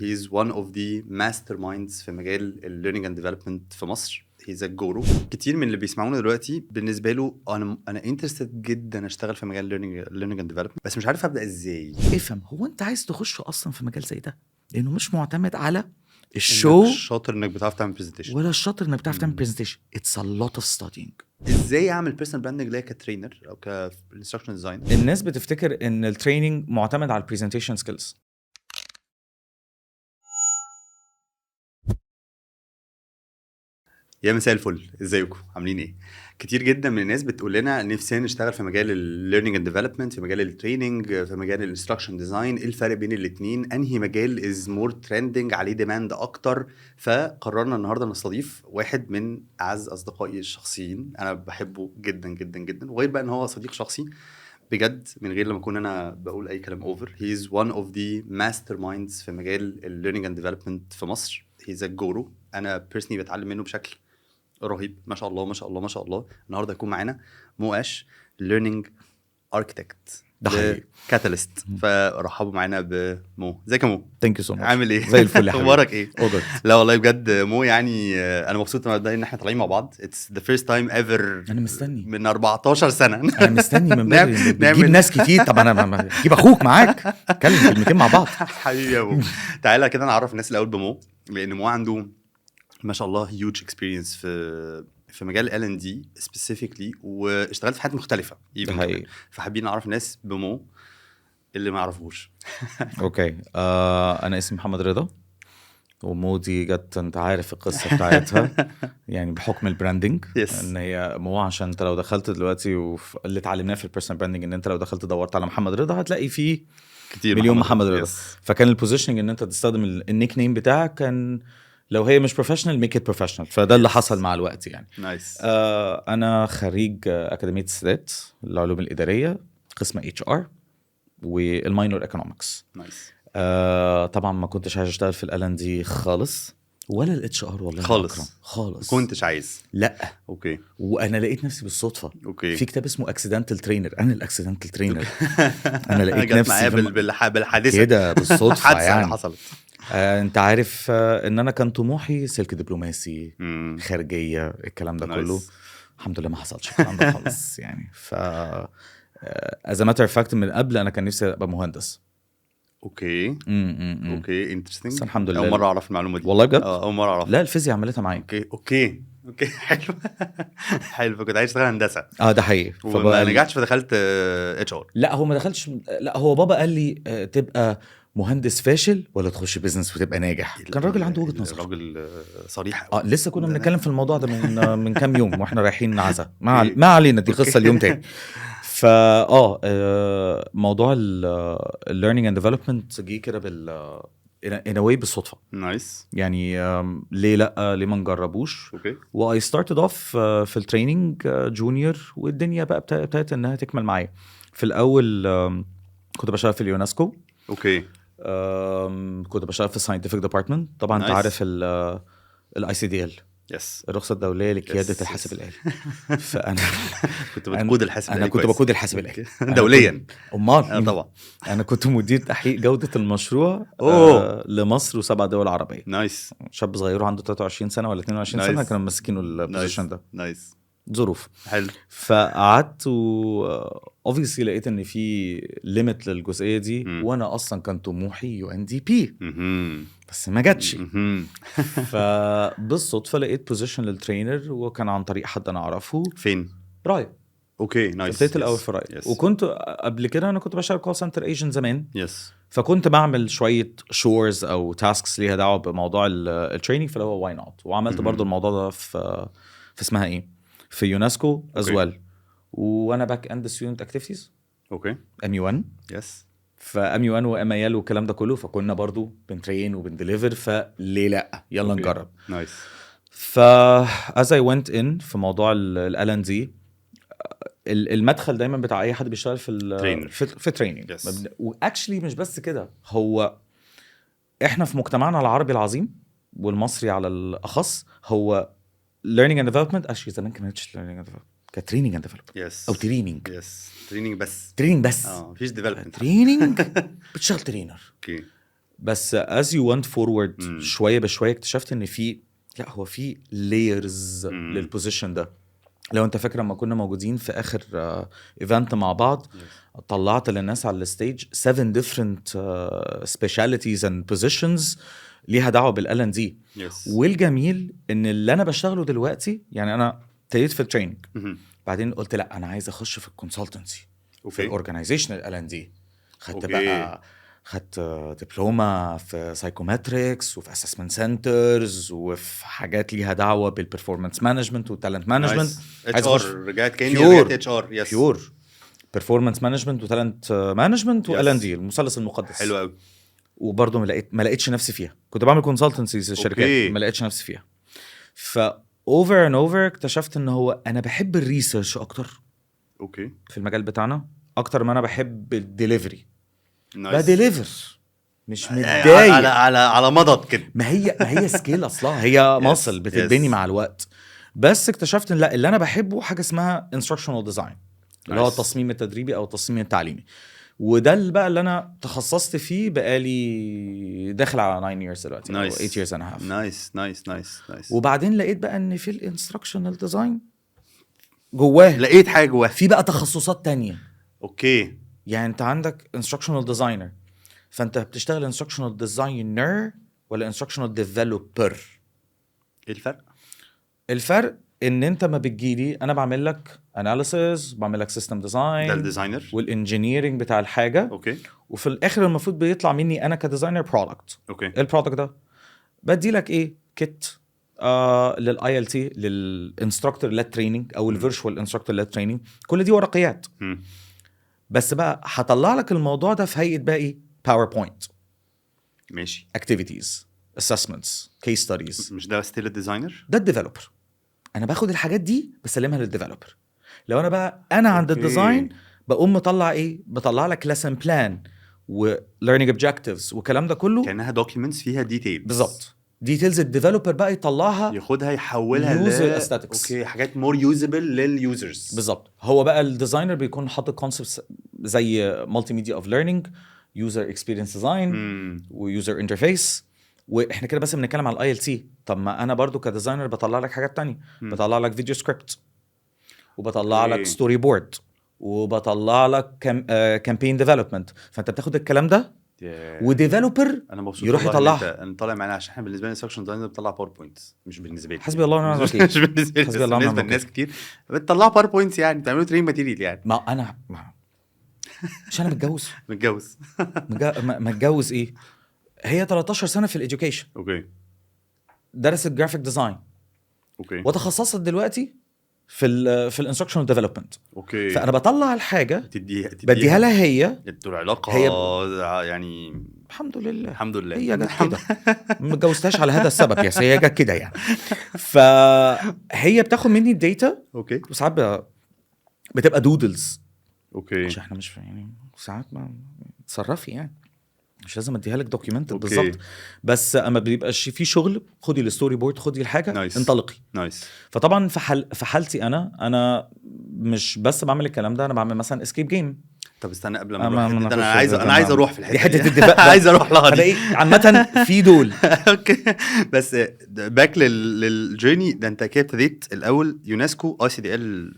he is one of the masterminds في مجال learning and development في مصر. he's a guru. كتير من اللي بيسمعونا دلوقتي بالنسبه له انا interested جدا اشتغل في مجال learning and development بس مش عارف ابدا ازاي. افهم، هو انت عايز تخش اصلا في مجال زي ده لانه مش معتمد على الشو الشاطر انك بتعرف تعمل برزنتيشن ولا الشاطر انك بتعرف تعمل برزنتيشن. اتس ا لوت اوف ستادينج. ازاي اعمل بيرسونال براندنج لايك كترينر او كانستراكشن ديزاين؟ الناس بتفتكر ان التريننج معتمد على البرزنتيشن سكيلز. يا مساء الفل، ازيكم عاملين ايه؟ كتير جدا من الناس بتقول لنا نفسنا نشتغل في مجال الليرنينج اند ديفلوبمنت، في مجال التريننج، في مجال الانستراكشن ديزاين. ايه الفرق بين الاثنين؟ انهي مجال از مور ترندنج، عليه ديماند اكتر؟ فقررنا النهارده نستضيف واحد من اعز اصدقائي الشخصيين، انا بحبه جدا جدا جدا، وغير بقى ان هو صديق شخصي بجد من غير لما اكون انا بقول اي كلام اوفر. he is one of the masterminds في مجال الليرنينج اند ديفلوبمنت في مصر. he's a guru. انا personally بتعلم منه بشكل رهيب، ما شاء الله ما شاء الله ما شاء الله. النهارده هيكون معانا مؤاش learning architect ده كاتاليست. فرحبوا معانا بمو. ازيك يا مو؟ ثانك يو سو ماتش. عامل ايه؟ زي الفل يا حبيبي. اخبارك ايه؟ أوضت. لا والله بجد مو، يعني انا مبسوط ان احنا طالعين مع بعض. it's the first time ever. انا مستني من 14 سنه انا مستني من نعم- بدري. بتجيب نعمل- ناس كتير. طب انا جيب اخوك معاك اتكلم كلمتين مع بعض. حبيبي يا مو. تعالى كده نعرف الناس الاول بمو، لان مو عنده ما شاء الله huge experience في مجال L&D specifically، واشتغلت في حاجات مختلفة even ده حقيقي. كمان. فحابين نعرف ناس بمو اللي ما يعرفوش. اوكي انا اسمي محمد رضا، ومودي جت انت عارف القصه بتاعتها يعني بحكم البراندنج. Yes. ان هي مو عشان انت لو دخلت دلوقتي اللي اتعلمناه في البيرسونال براندنج ان انت لو دخلت دورت على محمد رضا هتلاقي فيه كتير مليون محمد رضا. Yes. فكان البوزيشننج ان انت تستخدم النيك نيم بتاعك كان لو هي مش بروفيشنال ميك ات بروفيشنال. فده اللي حصل مع الوقت يعني. نايس. انا خريج اكاديميه السادات للعلوم الاداريه قسم HR والماينور ايكونومكس. نايس. طبعا ما كنتش عايز اشتغل في ال L&D خالص ولا ال HR والله خالص. أكرم. خالص كنتش عايز؟ لا. اوكي. وانا لقيت نفسي بالصدفه اوكي. في كتاب اسمه اكسيدنتال ترينر. انا الاكسيدنتال ترينر. انا لقيت جت نفسي معايا بالحادثة كده بالصدفه حادثة يعني حصلت. انت عارف ان انا كان طموحي سلك دبلوماسي خارجيه الكلام ده كله. الحمد لله ما حصلش الكلام ده خالص يعني. ف as a matter of fact من قبل انا كان نفسي ابقى مهندس. اوكي. اوكي انترستينج. بس الحمد لله اول مرة اعرف المعلومة دي والله بجد. اول مرة اعرف. لا الفيزياء عملتها معايا. اوكي حلو. حلو. فكنت عايز اشتغل هندسة. ده حقيقي. وما نجحتش فدخلت HR. لا هو ما دخلتش. لا هو بابا قال لي تبقى مهندس فاشل ولا تخش بيزنس وتبقى ناجح. كان راجل عنده وجهة نظر. راجل صريح. لسه كنا بنتكلم في الموضوع ده من كام يوم واحنا رايحين عزا. ما علينا، دي قصة اليوم تاني. موضوع الليرنينج اند ديفلوبمنت جه كده in a way بالصدفة. نايس. يعني ليه لا، ليه ما نجربوش. اوكي. واي ستارتد اوف في التريننج جونيور، والدنيا بقى ابتدت انها تكمل معايا. في الاول كنت بشتغل في اليونسكو. اوكي. كنت بشتغل في الساينتفك ديبارتمنت. طبعا انت عارف ICDL، يس، الرخصة الدولية لقيادة الحاسب الآلي. فأنا كنت بقود الحاسب الآلي. أنا كنت بقود الحاسب الآلي دوليا. أمال طبعا. أنا كنت مدير تحقيق جودة المشروع لمصر و7 دول عربية. نايس. شاب صغير عنده 23 سنة ولا 22 سنة كانوا ماسكينه البوزيشن ده. نايس. ظروف. حلو. فقعدت obviously لقيت ان في ليميت للجزئيه دي. وانا اصلا كان طموحي UNDP بس ما جاتش. فبالصدفه لقيت بوزيشن للترينر، وكان عن طريق حد انا اعرفه. فين؟ رايا. اوكي نايس. ابتديت الاول في رايا. وكنت قبل كده انا كنت بشتغل كول سنتر ايجنت زمان. يس. فكنت بعمل شويه شورز او تاسكس ليها دعوه بموضوع التريننج، فلو هو واي نوت. وعملت برضو الموضوع ده في اسمها ايه، في يونسكو از ويل. وانا باك اند ستودنت اكتيفيتيز. اوكي. MUN. يس. فMUN وMIL والكلام ده كله. فكنا برضو بنترين وبندليفر. فليه لا، يلا نجرب. نايس. as I went in في موضوع ال L&D، المدخل دايما بتاع اي حد بيشتغل في تريننج. واكشلي مش بس كده، هو احنا في مجتمعنا العربي العظيم والمصري على الاخص هو learning and development. actually زمان كانتش learning and development، كانت training and development. yes. او training. yes. training بس. training بس. مفيش development. training بتشتغل ترينر. اوكي. بس as you went forward شويه بشويه اكتشفت ان لا هو في layers للبوزيشن ده. لو انت فاكر لما كنا موجودين في اخر ايفنت مع بعض طلعت للناس على الستيج 7 different specialities and positions ليها دعوه بالال دي. والجميل ان اللي انا بشتغله دلوقتي يعني انا ابتديت في التريننج بعدين قلت لا انا عايز اخش في الكونسلتنسي وفي الاورجنايزيشنال ال دي. خدت دبلومه في سايكومتريكس وفي اسسمنت سنترز وفي حاجات ليها دعوه بالبرفورمانس مانجمنت والتالنت مانجمنت. رجعت كاني اتش ار بيور برفورمانس مانجمنت وتالنت مانجمنت وال ان دي المثلث المقدس. حلو قوي. وبرضه ما لقيتش نفسي فيها. كنت بعمل كونسلتنسيز للشركات ما لقيتش نفسي فيها. اوفر اند اوفر اكتشفت ان هو انا بحب الريسيرش اكتر في المجال بتاعنا اكتر ما انا بحب الدليفري. بديليفر مش متضايق على مضض كده. ما هي سكيل اصلا هي مصل بتتبني مع الوقت. بس اكتشفت ان لا اللي انا بحبه حاجه اسمها instructional design اللي هو التصميم التدريبي او التصميم التعليمي. وده اللي بقى اللي انا تخصصت فيه بقالي داخل على 9 years دلوقتي او 8 years and a half. نايس. وبعدين لقيت بقى ان في الانستراكشنال ديزاين جواه لقيت حاجه جواه في بقى تخصصات تانية. اوكي يعني انت عندك instructional designer فانت بتشتغل instructional designer ولا instructional developer. ايه الفرق ان انت ما بتجيلي انا بعمل لك analysis بعمل لك system design ده الديزاينر والانجينيرنج بتاع الحاجه. اوكي. وفي الاخر المفروض بيطلع مني انا كديزاينر برودكت. اوكي. البرودكت ده بدي لك ايه كيت للاي ال تي للانستراكتور ليد تريننج او الفيرتشوال انستراكتور ليد تريننج. كل دي ورقيات بس بقى هطلع لك الموضوع ده في هيئه بقى ايه باوربوينت ماشي activities assessments case studies. مش ده ستيل الديزاينر ده الديفلوبر. انا باخد الحاجات دي بسلمها للديفلوبر. لو انا بقى انا عند الديزاين بقوم مطلع ايه بطلع لك lesson plan و learning objectives والكلام ده كله كانها documents فيها ديتيلز. بالظبط ديتيلز الديفلوبر بقى يطلعها ياخدها يحولها user aesthetics. اوكي حاجات more usable لليوزرز. بالظبط. هو بقى الديزاينر بيكون حاطط كونسبتس زي مالتي ميديا اوف ليرنينج يوزر اكسبيرينس ديزاين ويوزر انترفيس. واحنا كده بس بنتكلم على الاي ال تي. طب ما انا برضو كديزاينر بطلع لك حاجات تانية. بطلع لك فيديو سكريبت وبطلع لك ستوري بورد وبطلع لك كامبين ديفلوبمنت. فانت بتاخد الكلام ده وديفلوبر يروح يطلعها. انا طالع معانا عشان احنا بالنسبه لي انستراكشن ديزاينر بتطلع باوربوينت مش بالنسبه لي. حسبي الله ونعم الوكيل. مش بالنسبه لي حسبي الله ونعم الوكيل. الناس كتير بتطلعوا باوربوينت يعني بتعملوا ترين ماتيريال يعني. ما انا مش انا متجوز متجوز ايه. هي 13 سنه في الاديوكيشن. اوكي. درست جرافيك ديزاين. اوكي. وتخصصت دلوقتي في الانستراكشنال ديفلوبمنت. اوكي. فانا بطلع الحاجه بديها لها هي العلاقه يعني الحمد لله هي جت كده. ما اتجوزتهاش على هذا السبب يا هي جت كده يعني. فهي بتاخد مني الداتا. اوكي. وساعات بتبقى دودلز. اوكي. عشان احنا مش يعني ساعات ما تصرفي يعني مش لازم اديها لك دوكيومنت بالظبط. بس اما بيبقاش في شغل خدي الستوري بورد خدي الحاجه انطلقي. فطبعا في حالتي انا مش بس بعمل الكلام ده. انا بعمل مثلا اسكيب جيم. طب استنى قبل ما نروح انا عايز اروح في الحته دي حته الدفاع عايز اروح لها دي. ايه عامه في دول. اوكي. بس باك للجيرني ده انت كده ابتديت الاول يونسكو اي سي دي ال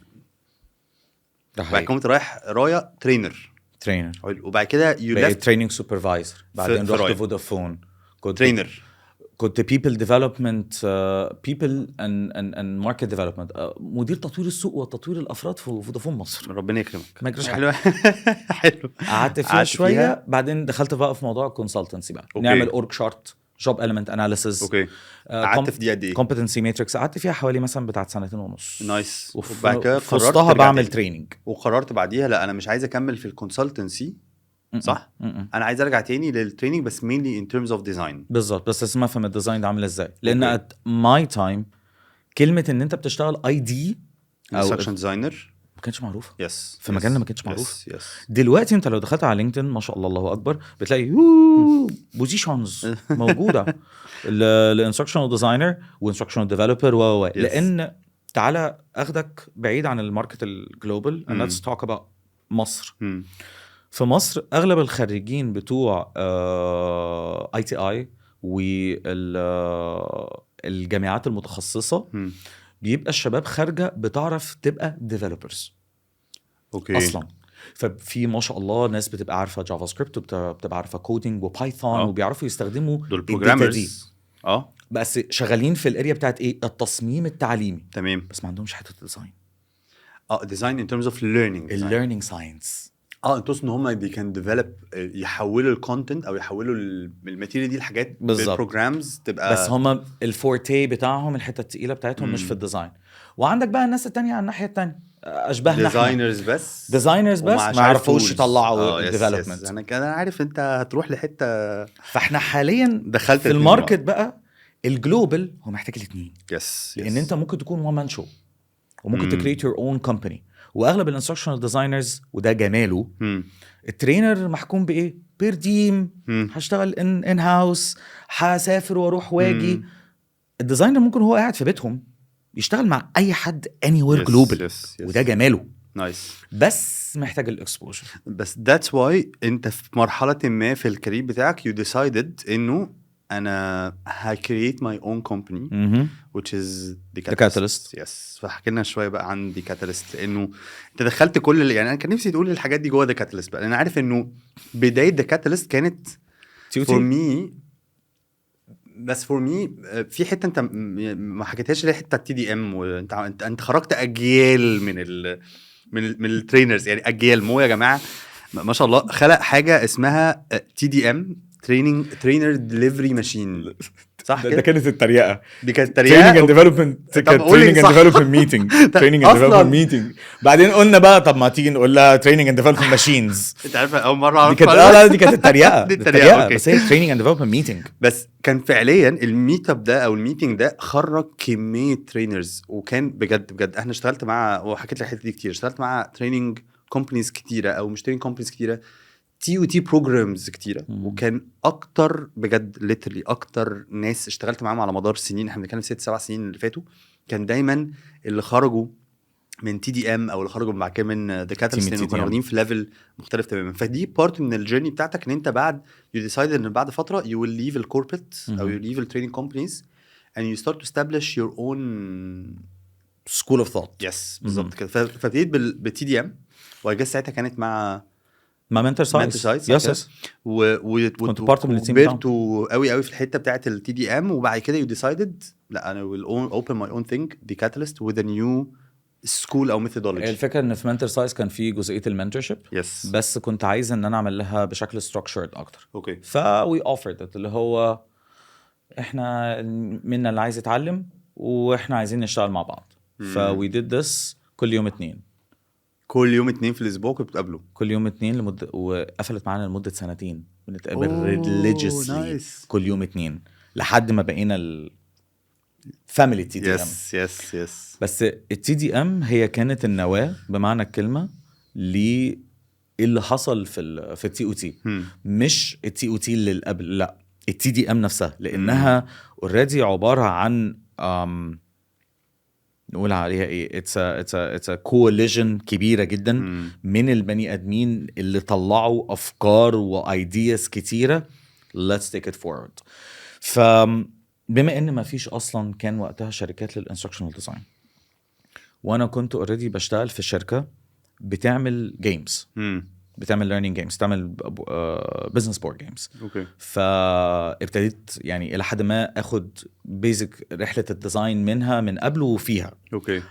بعد كده كنت رايح ترينر وبعد كده بقيت تريننج سوبرفايزر. بعدين رحت فودافون كنت ترينر. كنت people development people and market development مدير تطوير السوق وتطوير الافراد في فودافون مصر. ربنا يكرمك. ما يجراش حلو. حلو. قعدت فيها شويه. بعدين دخلت بقى في موضوع الكونسلتنسي بقى. نعمل اورج شارت جوب element analysis. اوكي. قعدت في دي قد ايه؟ competency matrix قعدت فيها حوالي مثلا بتاعت 2.5 سنين. نايس. وبعد كده قررت بعمل تريننج وقررت بعديها لا انا مش عايز اكمل في الكونسلتنسي صح. انا عايز ارجع تاني للتريننج بس mainly in terms of design. بالظبط. بس لازم افهم الديزاين ده عامل ازاي. لان at my time كلمه ان انت بتشتغل اي دي او instruction designer ما كانتش معروفه. يس. في مجالنا ما كانتش معروف. يس. دلوقتي انت لو دخلت على لينكدين ما شاء الله اكبر بتلاقي بوزيشنز موجوده الانستراكشنال ديزاينر وانستراكشنال ديفلوبر لان تعالى اخدك بعيد عن الماركت الجلوبال and let's talk about مصر. في مصر اغلب الخريجين بتوع ITI والجامعات المتخصصه مم. بيبقى الشباب خارجه بتعرف تبقى ديفلوبرز اوكي اصلا. ففي ما شاء الله ناس بتبقى عارفه جافا سكريبت وبتبقى عارفه كودينج وبايثون وبيعرفوا يستخدموا دول الداتا دي، بروجرامرز. بس شغالين في الاريا بتاعت ايه التصميم التعليمي، تمام. بس ما عندهمش حته ديزاين. ديزاين ان ترمز اوف ليرنينج. الليرنينج ساينس. انتوا ان هم دي كان ديفلوب يحولوا الكونتنت او يحولوا الماتيريال دي لحاجات بالبروجرامز تبقى، بس هم الفورتي بتاعهم الحته الثقيله بتاعتهم مش في الديزاين. وعندك بقى الناس التانية على الناحيه التانية اشبهنا ديزاينرز بس ما يعرفوش يطلعوا الديفلوبمنت. انا كده عارف انت هتروح لحته. فاحنا حاليا دخلت في الماركت بقى الجلوبال هو محتاج الاثنين. لان انت ممكن تكون وان مان شو وممكن تكريت يور اون كومباني، واغلب الانستراكشنال ديزاينرز وده جماله الترينر محكوم بايه؟ بير ديم، هشتغل ان هاوس، هسافر واروح واجي. الديزاينر ممكن هو قاعد في بيتهم يشتغل مع اي حد anywhere جلوبال، وده جماله. نايس. بس محتاج الاكسبوجر. بس that's why انت في مرحله ما في الكارير بتاعك you decided انه انا هكريت my own company which is The Catalyst. yes. فحكي لنا شويه بقى عن The Catalyst، لانه انت دخلت كل يعني انا كان نفسي تقول الحاجات دي جوه The Catalyst بقى. انا عارف انه بدايه The Catalyst كانت for me، بس for me في حته انت ما حكيتهاش، اللي حته TDM. وانت خرجت اجيال من الترينرز، يعني اجيال مو يا جماعه ما شاء الله. خلق حاجه اسمها TDM trainer delivery machine، صح كده؟ ده كانت التريقه. دي كانت التريقه. training and development training and development meeting training and development meeting. بعدين قلنا بقى طب ما تيجي نقول لها training and development machines. انت عارف اول مره دي كانت دي كانت التريقه. دي التريقه بس هي training and development meeting. بس كان فعليا الميت اب ده او الميتنج ده خرج كميه ترينرز، وكان بجد احنا اشتغلت مع، وحكيت لك الحته دي كتير، اشتغلت مع تريننج كومبانيز كتيره او مش تريننج كومبانيز كتيره، TOT بروجرامز كتيره. وكان اكتر بجد ليترلي اكتر ناس اشتغلت معاهم على مدار السنين، احنا بنتكلم 6-7 سنين اللي فاتوا، كان دايما اللي خرجوا من TDM او اللي خرجوا بعد كده من The Catalyst كانوا واخدين في ليفل مختلف تماما. فدي بارت من الجيرني بتاعتك، ان انت بعد you decide ان بعد فتره you will leave the corporate او you leave the training companies and you start to establish your own school of thought. yes بالظبط كده. فابتديت بالTDM، وجا ساعتها كانت مع منتور ساينس. يس كنت بارت من التيم بتاعهم قوي في الحته بتاعه الTDM. وبعد كده you decided لا انا will open my own thing The Catalyst with a new school او methodology. الفكره ان في منتور ساينس كان في جزئيه المنتورشيب yes. بس كنت عايز ان انا اعمل لها بشكل structured اكتر. اوكي. فوي offered اللي هو احنا منا اللي عايز يتعلم واحنا عايزين نشتغل مع بعض. فوي did this كل يوم 2 في الاسبوع كنت بتقابله كل يوم 2 لمده، وقفلت معانا لمده 2 سنين بنتقابل religiously كل يوم 2 لحد ما بقينا family TDM. yes. بس TDM هي كانت النواة بمعنى الكلمة اللي حصل في TOT. مش TOT اللي قبل، لا TDM نفسها، لأنها already عبارة عن نقول عليها ايه it's a coalition كبيرة جدا من البني ادمين اللي طلعوا افكار وايدياز كتيرة. let's take it forward. فبما ان ما فيش اصلا كان وقتها شركات للانستراكشنال ديزاين، وانا كنت already بشتغل في شركة بتعمل جيمز، بتعمل learning games، تعمل business board games. اوكي. فابتديت يعني الى حد ما اخد بيزك رحله الديزاين منها من قبل وفيها. اوكي.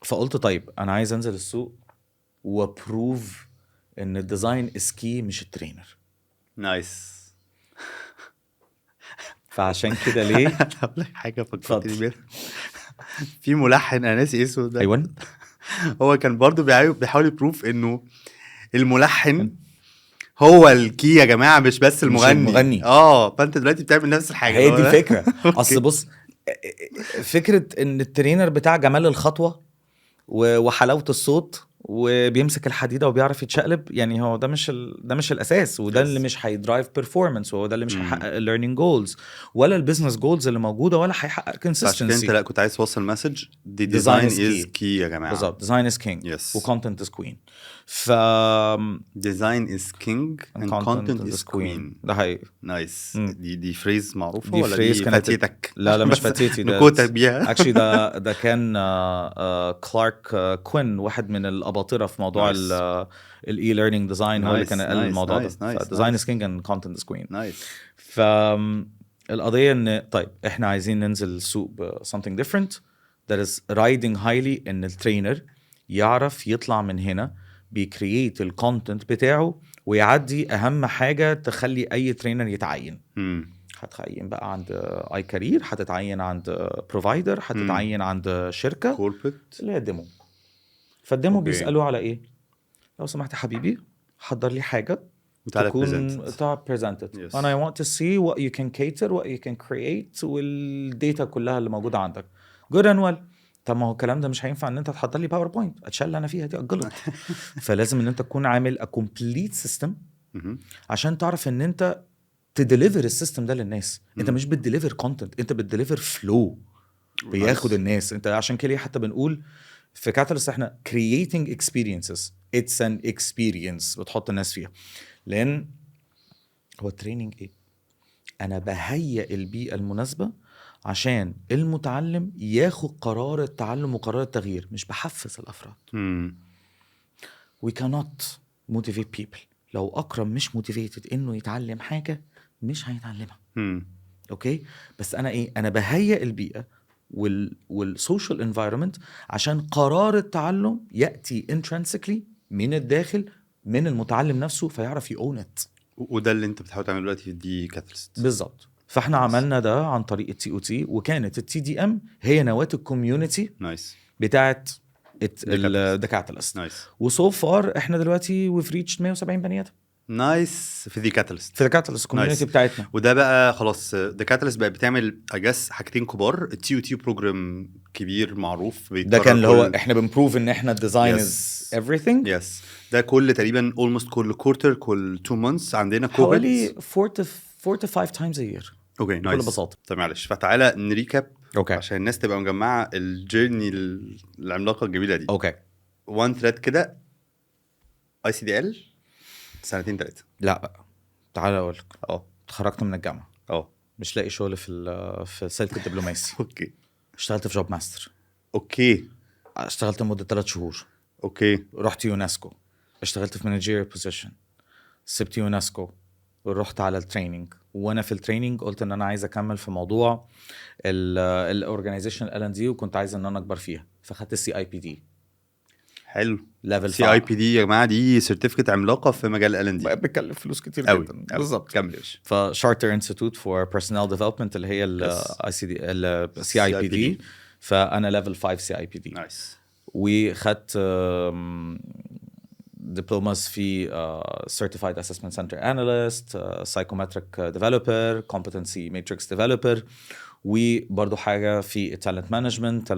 فقلت طيب انا عايز انزل السوق وابروف ان الديزاين از كي مش الترينر. نايس. فعشان كده ليه هقول لك حاجه فكرتني بيها. في ملحن انا ناسي اسمه ده. ايوه. هو كان برضو بيحاول يبروف انه الملحن هو الكي يا جماعه، مش بس المغني. فانت دلوقتي بتعمل نفس الحاجه. هي دي الفكره. اصل بص، فكره ان الترينر بتاع جمال الخطوه وحلاوه الصوت وبيمسك الحديده وبيعرف يتشقلب، يعني هو ده مش الاساس، وده اللي مش هيدرايف بيرفورمانس، وهو ده اللي مش هيحقق الليرنينج جولز ولا البيزنس جولز اللي موجوده، ولا هيحقق عشان كونسيستنسي. انت لا كنت عايز توصل مسج ديزاين از كي يا جماعه. بالظبط، ديزاين از كينج Yes. وكونتنت از كوين. ف ديزاين از كينج اند كونتنت از كوين. ده حقيقي. نايس. دي فريز معروفه دي ولا فريز دي كانت فاتيتك؟ لا مش فاتيتي، ده نكوتك بيها. اكشلي ده كان كلارك كوين، واحد من الاباطره في موضوع الاي ليرنينج ديزاين، هو اللي كان قال الموضوع ده. ديزاين از كينج اند كونتنت از كوين. نايس. فالقضيه ان طيب احنا عايزين ننزل السوق ب something different that is riding highly ان الترينر يعرف يطلع من هنا بيكرييت الكونتنت بتاعه ويعدي اهم حاجه تخلي اي ترينر يتعين. هتتعين بقى عند اي كارير، هتتعين عند بروفايدر، هتتعين عند شركه كوربريت اللي هي الديمو. فالديمو أوكي. بيسالوا على ايه؟ لو سمحت يا حبيبي حضر لي حاجه تكون presented and I want to see what you can cater, what you can create والديتا كلها اللي موجوده عندك. good and well. طب ما هو الكلام ده مش هينفع ان انت تحضر لي باوربوينت اتشال انا فيها دي اجلط. فلازم ان انت تكون عامل a complete system عشان تعرف ان انت تديليفر السيستم ده للناس. انت مش بتديليفر كونتنت، انت بتديليفر فلو بياخد الناس. انت عشان كده حتى بنقول في كاتاليست احنا creating experiences. it's an experience بتحط الناس فيها. لان هو التريننج ايه؟ انا بهيئ البيئه المناسبه عشان المتعلم ياخد قرار التعلم وقرار التغيير، مش بحفز الافراد. we cannot motivate people. لو اكرم مش motivated انه يتعلم حاجه مش هيتعلمها. اوكي، بس انا ايه؟ انا بهيئ البيئه والسوشيال انفايرمنت عشان قرار التعلم ياتي intrinsically من الداخل من المتعلم نفسه، فيعرف يونت. وده اللي انت بتحاول تعمله دلوقتي في دي كاتاليست. بالظبط. فاحنا عملنا ده عن طريق التي او تي، وكانت التي دي ام هي نواه الكوميونتي بتاعت ذا كاتاليست. وسو فار احنا دلوقتي ويف ريتشد 170 بني ادم. نايس. في ذا كاتاليست، في ذا كاتاليست كوميونتي بتاعتنا. وده بقى خلاص ذا كاتاليست بقى بتعمل اجاس حاجتين كبار. التي او تي بروجرام كبير معروف ده كان اللي هو احنا بنبروف ان احنا الديزاين از everything. يس ده كل تقريبا almost كل كورتر كل 2 months عندنا حوالي 4 to 5 times a year. اوكي نايس. بكل بساطه. طب معلش فتعالى نريكاب اوكي عشان الناس تبقى مجمعه الجيرني العملاقه الجميله دي. اوكي وان ثريد كده ICDL 2-3. لا تعالى اقول لك اتخرجت من الجامعه مش لاقي شغل في سلك الدبلوماسي. اوكي. اشتغلت في جوب ماستر. اوكي. اشتغلت لمده 3 شهور. اوكي. رحت يونسكو اشتغلت في مانجيريال بوزيشن. سبت يونسكو ورحت على التريننج. وانا في التريننج قلت ان انا عايز اكمل في موضوع الاورجانيزيشن L&D وكنت عايز ان انا اكبر فيها، فخدت CIPD. حلو. ليفل CIPD يا جماعه دي سيرتيفيكت عملاقه في مجال L&D، بتكلف فلوس كتير أوي. جدا. بالظبط. كمل. فشارتر انستيتوت فور بيرسونال ديفلوبمنت اللي هي CIPD. فانا ليفل 5 CIPD. نايس. وخدت دبلوماس في Certified Assessment Center Analyst, Psychometric Developer, Competency Matrix Developer, وبرضو حاجة في Talent Management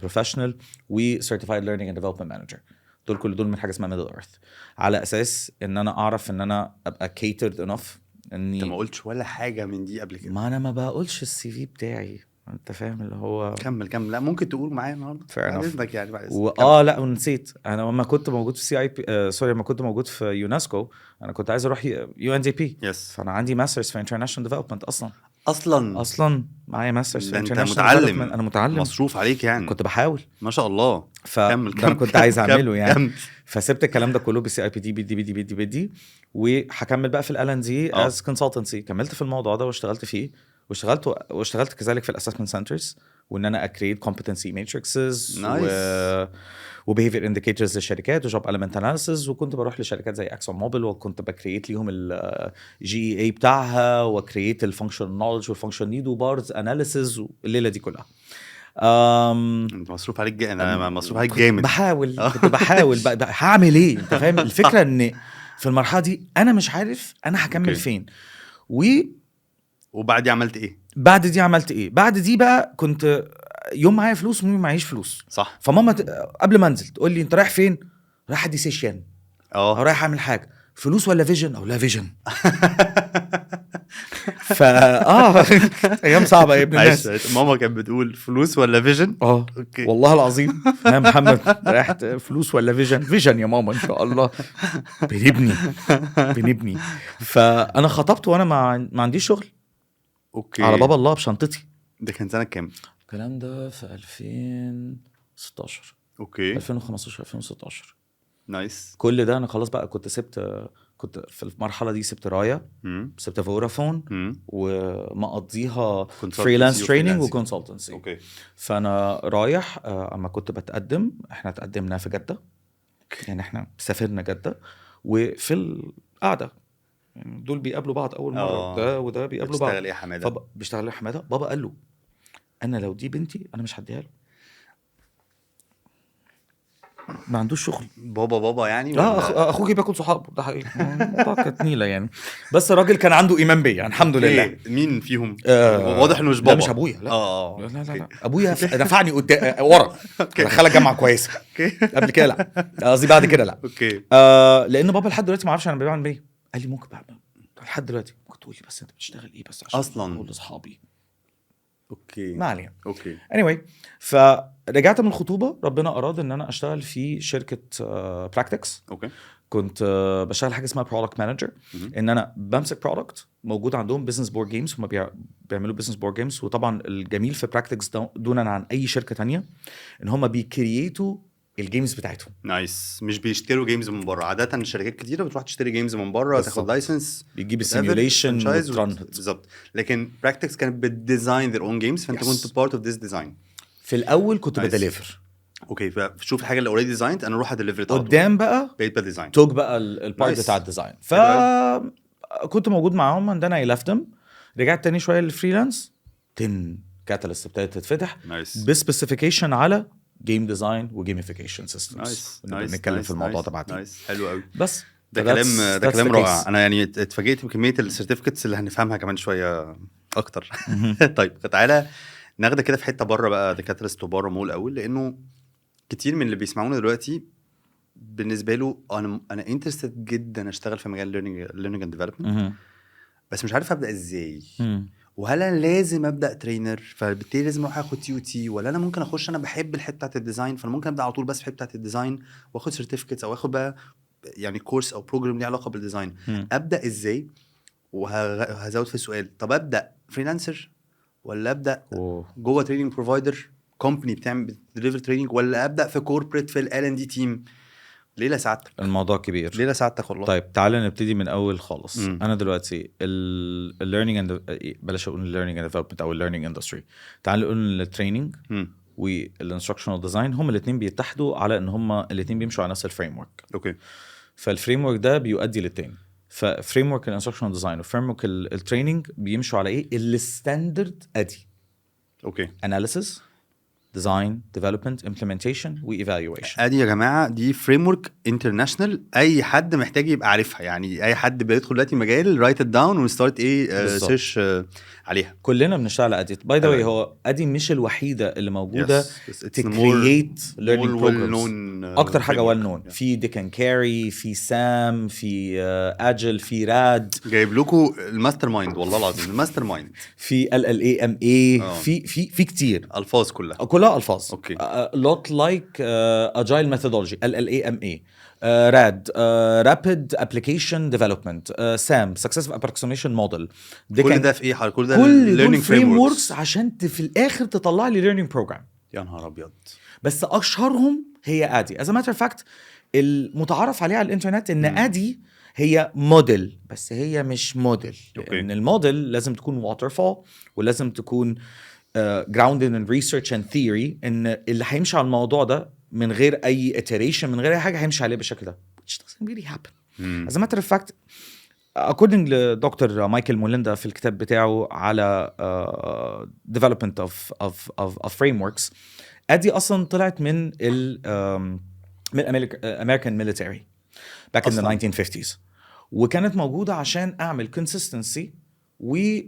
Professional و Certified Learning and Development Manager. دول من حاجة اسمها Middle Earth، على أساس إن أنا أعرف إن أنا أبقى catered enough. أنت ما قلتش ولا حاجة من دي قبل كده. ما أنا ما بقولش الCV بتاعي، انت فاهم اللي هو. كمل. لا ممكن تقول معايا النهارده باذنك يعني بعد لا ونسيت. انا لما كنت موجود في لما كنت موجود في يونسكو انا كنت عايز اروح UNDP. فانا عندي ماسترز في انترناشونال ديفلوبمنت اصلا معايا ماسترز في انترناشونال ديفلوبمنت. انا متعلم مصروف عليك يعني. كنت بحاول ما شاء الله. انا كنت عايز اعمله يعني. فسبت الكلام ده كله بCIPD بدي وهكمل بقى في L&D as consultancy. كملت في الموضوع ده واشتغلت فيه واشتغلت كذلك في الاسسمنت سنترز، وان انا اكريت كومبتنسي ماتريكسز وبيهيفير انديكيتورز للشركات وجوب اليمنت اناليسيز. وكنت بروح لشركات زي اكسون موبيل وكنت بكريت ليهم الGEA بتاعها وكريت الفانكشنال نولج والفانكشنال نيد وبارز اناليسيز والليله دي كلها. مصروف عليك انا مصروف عليك جامد. كنت بحاول بقى هعمل ايه؟ انت فاهم الفكره ان في المرحله دي انا مش عارف انا هكمل فين. وبعد دي عملت ايه؟ بعد دي بقى كنت يوم معايا فلوس ويوم معيش فلوس. صح. فماما قبل ما انزل تقول لي انت رايح فين؟ رايح ادي سيشن او رايح اعمل حاجه، فلوس ولا فيجن؟ او لا فيجن. ايام صعبه يا ابن الناس. ماما كانت بتقول فلوس ولا فيجن. اوكي والله العظيم يا محمد، ريحت فلوس ولا فيجن؟ فيجن يا ماما ان شاء الله. بنبني. فانا خطبت وانا ما عنديش شغل. اوكي على باب الله بشنطتي. ده كان سنه كام؟ الكلام ده في 2016. اوكي 2015 2016. نايس. كل ده انا خلاص بقى كنت في المرحله دي سبت رايا، سبت فودافون ومقضيها فريلانس تريننج وكونسلتنسي. اوكي فانا رايح اما كنت بتقدم، احنا تقدمنا في جده، يعني احنا سافرنا جده، وفي القعده يعني دول بيقابلوا بعض اول مره، ده وده بيقابلوا بعض. بيشتغل ايه حماده؟ بيشتغل ايه حماده؟ بابا قال له انا لو دي بنتي انا مش هديها له، ما عندوش شغل. بابا يعني اخوكي بياكل صحابه، ده حقيقي. كانت نيله يعني، بس الراجل كان عنده ايمان بيا يعني الحمد لله. مين فيهم؟ واضح انه مش بابا. لا مش ابويا، لا لا ابويا دفعني قدام ورا، دخلك جامعه كويسه. قبل كده لا، قصدي بعد كده لا. اوكي لان بابا لحد دلوقتي ما اعرفش انا بعمل ايه. قال لي ممكن بقى لحد دلوقتي ممكن تقول لي بس انت بتشتغل ايه بس عشان اصلا اقول لاصحابي. اوكي ما علينا. اوكي anyway فرجعت من الخطوبه، ربنا اراد ان انا اشتغل في شركه براكتكس. اوكي كنت بشتغل حاجه اسمها برودكت مانجر، ان انا بمسك برودكت موجود عندهم بزنس بورد جيمز، هم بيعملوا بزنس بورد جيمز. وطبعا الجميل في براكتكس دونا عن اي شركه تانية ان هم بيكرييتوا الجيمز بتاعتهم. نايس. مش بيشتروا جيمز من بره. عاده شركات كتيره بتروح تشتري جيمز من بره، تاخد لايسنس، بيجيب السيميوليشن بالظبط. لكن براكتكس كانت بتديزاين their own games، فانت كنت بارت اوف ذيس ديزاين. في الاول كنت بديليفر. اوكي فشوف الحاجه اللي اوريدي ديزايند انا اروح اديليفر قدام بقى بقيت بديزاين توك بقى البارت بتاع الديزاين. فكنت موجود معاهم and then I left them. رجعت تاني شويه للفريلانس. كاتاليست ابتدت تتفتح بسبيسيفيكيشن على جيم ديزاين وجيميفيكيشن سيستمز. بنتكلم في الموضوع ده بعدين. حلو قوي. بس ده كلام رائع. انا يعني اتفاجئت بكميه السيرتيفيكتس اللي هنفهمها كمان شويه اكتر. طيب تعالى ناخد كده في حته بره بقى دكاترست وبره مول اول، لانه كتير من اللي بيسمعونا دلوقتي بالنسبه له انا انترستد جدا اشتغل في مجال ليرنينج اند ديفلوبمنت، بس مش عارف ابدا ازاي. وهل انا لازم ابدا ترينر فبالتالي لازم اروح اخد TOT، ولا انا ممكن اخش، انا بحب الحته بتاعه الديزاين فانا ممكن ابدا على طول بس في الحته بتاعه الديزاين واخد سيرتيفيكتس او اخد بقى يعني كورس او بروجرام ليه علاقه بالديزاين. ابدا ازاي؟ وهزود في السؤال، طب ابدا فريلانسر ولا ابدا جوه تريننج بروفايدر كومباني بتعمل ديليفر تريننج، ولا ابدا في كوربريت في ال&D تيم؟ ليلة سعادتك الموضوع كبير. ليلة سعادتك والله. طيب تعالى نبتدي من اول خالص. انا دلوقتي الليرنينج اند بلاش اقول الليرنينج اند ديفلوبمنت او الليرنينج اندستري، تعالى نقول التريننج والانستراكشنال ديزاين هم الاثنين بيتحدوا على ان هم الاثنين بيمشوا على نفس الفريم ورك. اوكي فالفريم ورك ده بيؤدي للتاني. ففريم ورك الانستراكشنال ديزاين وفريم ورك التريننج بيمشوا على ايه؟ الستاندرد ادي. اوكي اناليسيس ديزاين ديفلوبمنت امبلمنتيشن وايفالويشن. ادي يا جماعه دي فريم ورك انترناشونال، اي حد محتاج يبقى عارفها. يعني اي حد بيدخل دلوقتي مجال رايت ات داون ونستارت سيرش عليها. كلنا بنشتغل على ادي. باي ذا واي هو ادي مش الوحيده اللي موجوده تكرييت ليرنينج بروجرامز. اكتر حاجه ويل نون في ديكن كاري، في سام، في اجل، في راد. جايب لكم الماستر مايند والله العظيم، الماستر مايند. في LLAMA في كتير الفاظ كلها الفاظ. اوكي lot like agile methodology LLAMA RAD rapid application development SAM successive approximation model. كل ده في ايه؟ كل ده learning frameworks عشان في الاخر تطلع لي learning program. يا نهار ابيض. بس اشهرهم هي ادي. as a matter of fact المتعارف عليه على الانترنت ان ادي هي موديل، بس هي مش موديل. لان الموديل لازم تكون waterfall ولازم تكون grounded in research and theory، ان اللي هيمشي على الموضوع ده من غير اي iteration من غير اي حاجه هيمشي عليه بالشكل ده which doesn't really happen. as a matter of fact according لدكتور مايكل موليندا في الكتاب بتاعه على development of frameworks، ادي اصلا طلعت من American military back in the 1950s، وكانت موجوده عشان اعمل consistency و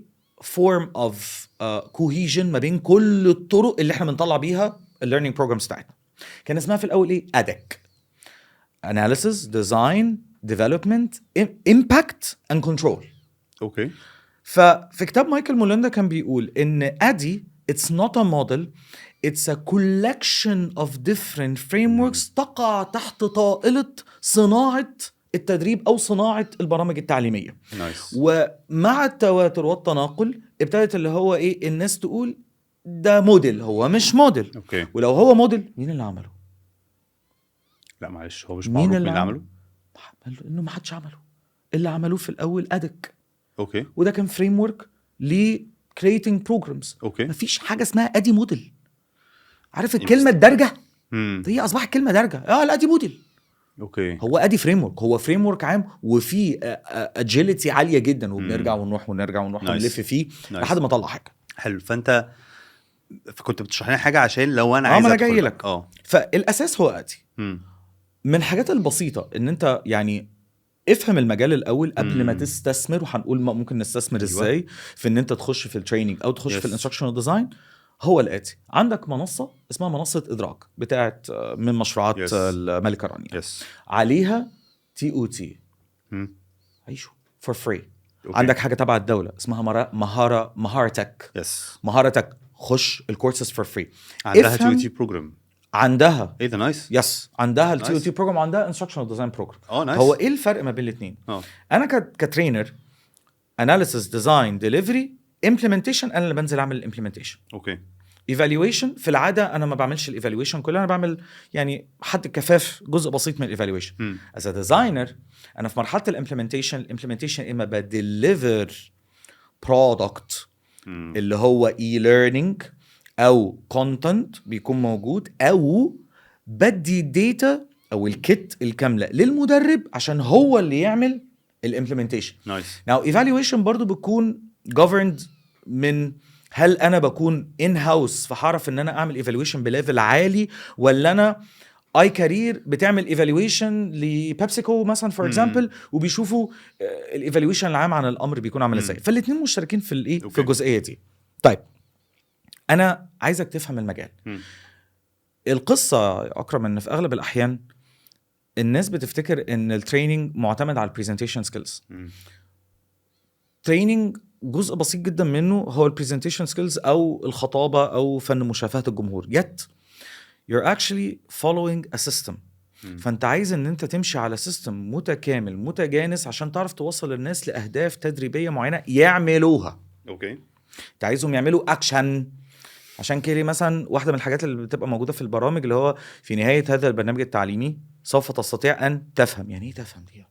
form of cohesion ما بين كل الطرق اللي احنا بنطلع بيها الليرنينج بروجرامز بتاعتنا. كان اسمها في الاول ايه؟ ادك. analysis, design, development, impact and control. اوكي. ففي كتاب مايكل مولندا كان بيقول ان ادي it's not a model, it's a collection of different frameworks تقع تحت طائلة صناعة التدريب او صناعة البرامج التعليمية. نايس. ومع التواتر والتناقل ابتدت اللي هو ايه الناس تقول ده موديل، هو مش موديل. اوكي. ولو هو موديل مين اللي عمله؟ لا معلش هو مش معروف مين اللي عمله؟ انه ما حدش عمله. اللي عملوه في الاول ادك. اوكي. وده كان فريم ورك ل creating programs. اوكي. مفيش حاجه اسمها ادي موديل. عارف الكلمه الدارجه هي اصبحت كلمه دارجه. الادي موديل. اوكي. هو ادي فريم ورك، هو فريم ورك عام وفي اجيلتي عاليه جدا وبنرجع ونروح ونرجع ونروح ونلف فيه لحد ما اطلع حاجه. حلو. فانت كنت بتشرح لنا حاجه عشان لو انا عايز انا جاي لك. فالاساس هو ادي. من الحاجات البسيطه ان انت يعني افهم المجال الاول قبل ما تستثمر، وهنقول ممكن نستثمر ازاي في ان انت تخش في التريننج او تخش في الانستراكشنال ديزاين. هو الاتي: عندك منصه اسمها منصه ادراك بتاعت من مشروعات الملكه رانيا. عليها TOT عيشوا فور فري. عندك حاجه تبع الدوله اسمها مهارتك. مهارتك خش الكورسز فور فري. عندها TOT بروجرام. عندها ايه ده نايس. يس عندها التي TOT بروجرام، عندها انستراكشنال ديزاين بروجرام. نايس. هو ايه الفرق ما بين الاثنين؟ انا كترينر اناليسيس ديزاين ديليفري امبلمنتيشن، انا اللي بنزل اعمل الامبلمنتيشن. اوكي. ايفالويشن في العاده انا ما بعملش الايفالويشن كلها، انا بعمل يعني حد كفاف جزء بسيط من الايفالويشن. از ديزاينر انا في مرحله الامبلمنتيشن اما بديليفر برودكت اللي هو اي ليرنينج او كونتنت بيكون موجود، او بدي الداتا او الكيت الكامله للمدرب عشان هو اللي يعمل الامبلمنتيشن. نايس. ناو ايفالويشن برضو بتكون governed من هل انا بكون ان هاوس فهعرف ان انا اعمل ايفالويشن بليفل عالي، ولا انا اي كارير بتعمل ايفالويشن لبيبسيكو مثلا فور اكزامبل وبيشوفوا الايفالويشن العام عن الامر بيكون عامل ازاي. فالاثنين مشتركين في الايه في الجزئيه دي. طيب انا عايزك تفهم المجال. القصه اكرم ان في اغلب الاحيان الناس بتفتكر ان التريننج معتمد على البرزنتيشن سكيلز. تريننج جزء بسيط جدا منه هو البرزنتيشن سكيلز او الخطابه او فن مشافهه الجمهور. yet you're actually following a system. فانت عايز ان انت تمشي على سيستم متكامل متجانس عشان تعرف توصل الناس لاهداف تدريبيه معينه يعملوها. اوكي. انت عايزهم يعملوا اكشن. عشان كده مثلا واحده من الحاجات اللي بتبقى موجوده في البرامج اللي هو في نهايه هذا البرنامج التعليمي سوف تستطيع ان تفهم. يعني ايه تفهم دي؟